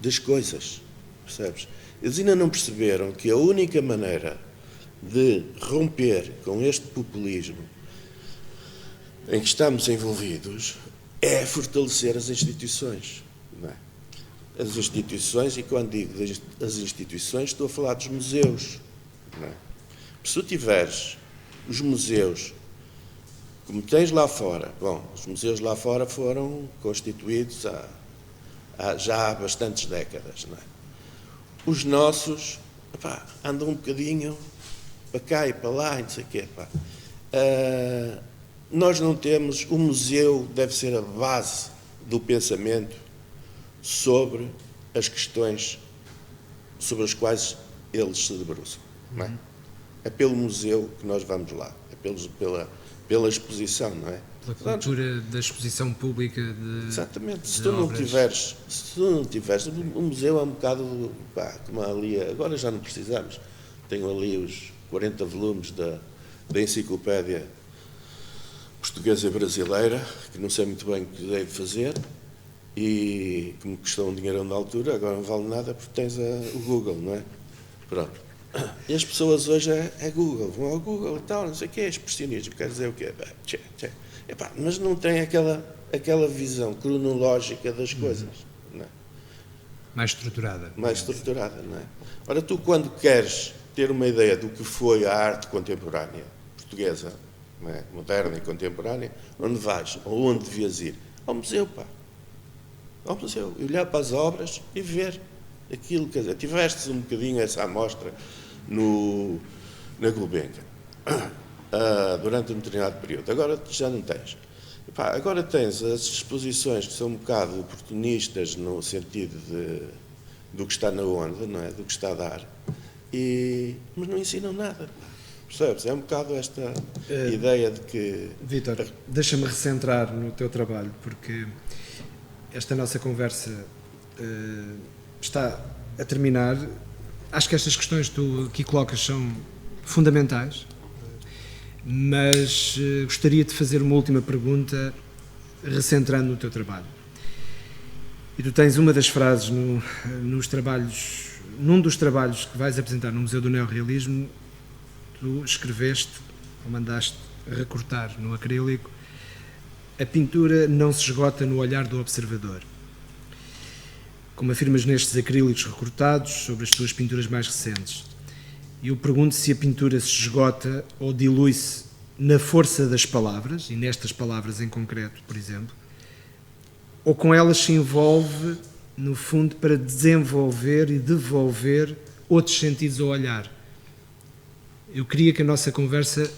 das coisas, percebes? Eles ainda não perceberam que a única maneira de romper com este populismo em que estamos envolvidos é fortalecer as instituições, não é? As instituições, e quando digo as instituições, estou a falar dos museus, não é? Se tu tiveres os museus como tens lá fora, os museus lá fora foram constituídos já há bastantes décadas, não é? Os nossos, andam um bocadinho para cá e para lá, e não sei o quê, nós não temos, o museu deve ser a base do pensamento sobre as questões sobre as quais eles se debruçam, não é? É pelo museu que nós vamos lá, é pela exposição, não é? Pela cultura da exposição pública de... Exatamente. Se tu não tiveres, o museu é um bocado, como ali, agora já não precisamos, tenho ali os 40 volumes da enciclopédia portuguesa e brasileira, que não sei muito bem o que devo fazer, e que me custou um dinheirão na altura, agora não vale nada porque tens o Google, não é? Pronto. E as pessoas hoje é Google, vão ao Google e tal, não sei o quê, expressionismo, quer dizer o quê? Mas não tem aquela visão cronológica das coisas, não é? Mais estruturada. Mais estruturada, não é? Ora, tu quando queres ter uma ideia do que foi a arte contemporânea portuguesa, não é? Moderna e contemporânea, onde vais, ou onde devias ir? Ao museu, ao museu, e olhar para as obras e ver aquilo, quer dizer, tiveste um bocadinho essa amostra na Gulbenkian, durante um determinado período, agora já não tens. Agora tens as exposições que são um bocado oportunistas no sentido do que está na onda, não é? Do que está a dar, mas não ensinam nada. Percebes? É um bocado esta ideia de que... Vítor, deixa-me recentrar no teu trabalho, porque esta nossa conversa está a terminar. Acho que estas questões que tu aqui colocas são fundamentais, mas gostaria de fazer uma última pergunta, recentrando no teu trabalho. E tu tens uma das frases num dos trabalhos que vais apresentar no Museu do Neorrealismo. Tu escreveste, ou mandaste recortar no acrílico: a pintura não se esgota no olhar do observador. Como afirmas nestes acrílicos recortados sobre as tuas pinturas mais recentes. E eu pergunto se a pintura se esgota ou dilui-se na força das palavras, e nestas palavras em concreto, por exemplo, ou com elas se envolve, no fundo, para desenvolver e devolver outros sentidos ao olhar. Eu queria que a nossa conversa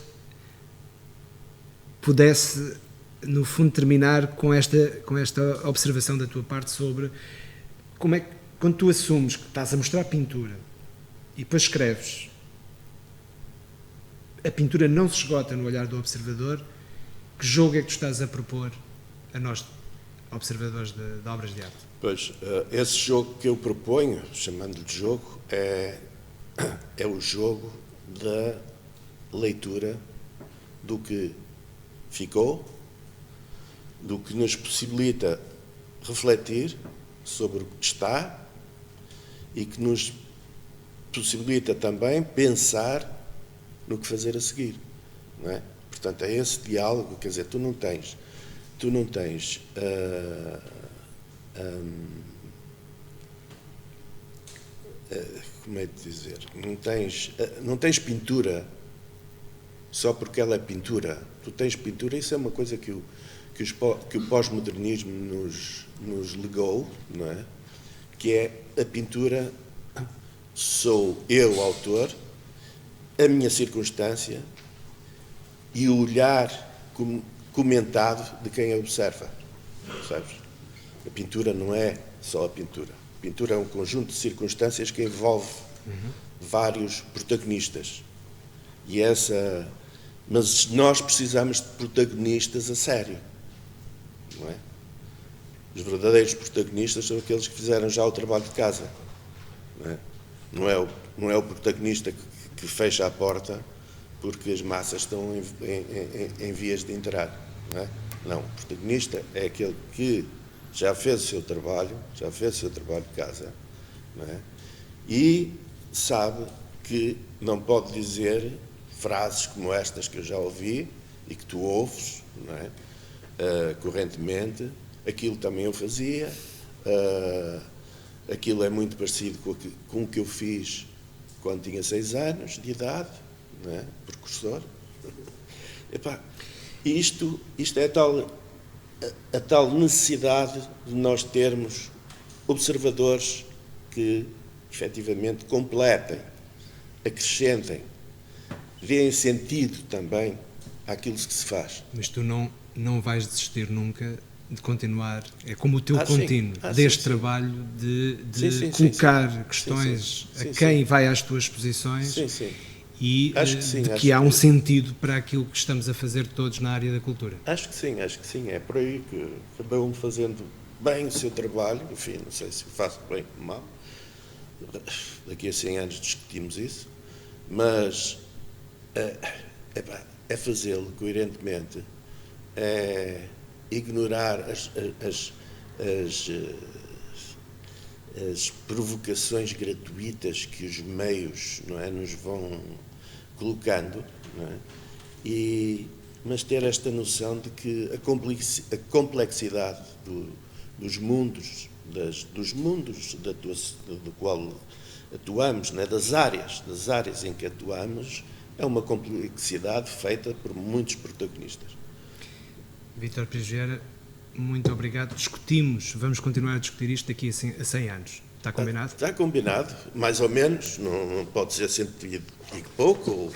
pudesse, no fundo, terminar com esta observação da tua parte sobre como é que, quando tu assumes que estás a mostrar pintura e depois escreves, a pintura não se esgota no olhar do observador, Que jogo é que tu estás a propor a nós, observadores de obras de arte? Pois, esse jogo que eu proponho, chamando-lhe de jogo, é o jogo da leitura do que ficou, do que nos possibilita refletir sobre o que está e que nos possibilita também pensar no que fazer a seguir, não é? Portanto, é esse diálogo, quer dizer, tu não tens como é de dizer, não tens pintura só porque ela é pintura. Tu tens pintura, isso é uma coisa que o pós-modernismo nos legou, não é? Que é a pintura, sou eu, autor, a minha circunstância e o olhar comentado de quem a observa, sabes? A pintura não é só a pintura. A pintura é um conjunto de circunstâncias que envolve vários protagonistas. Mas nós precisamos de protagonistas a sério, não é? Os verdadeiros protagonistas são aqueles que fizeram já o trabalho de casa, não é? Não é o protagonista que fecha a porta porque as massas estão em vias de entrar, não é? Não, o protagonista é aquele que já fez o seu trabalho de casa, não é? E sabe que não pode dizer frases como estas que eu já ouvi e que tu ouves, não é? Correntemente, aquilo também eu fazia, aquilo é muito parecido com o que eu fiz quando tinha 6 anos de idade, não é? Precursor. Epá, isto é a tal necessidade de nós termos observadores que, efetivamente, completem, acrescentem, deem sentido também àquilo que se faz. Mas tu não vais desistir nunca de continuar, é como o teu contínuo sim. Trabalho de colocar questões a quem vai às tuas exposições e de que há um sentido para aquilo que estamos a fazer todos na área da cultura. Acho que sim, é por aí que cada um fazendo bem o seu trabalho, enfim, não sei se faço bem ou mal, daqui a 100 anos discutimos isso, mas é fazê-lo coerentemente, é ignorar as provocações gratuitas que os meios, não é, nos vão colocando, não é? Mas ter esta noção de que a complexidade dos mundos, do qual atuamos, não é? das áreas em que atuamos, é uma complexidade feita por muitos protagonistas. Vítor Pires Vieira, muito obrigado. Vamos continuar a discutir isto daqui a 100 anos. Está combinado? Está combinado, mais ou menos, não pode ser 100 e pouco.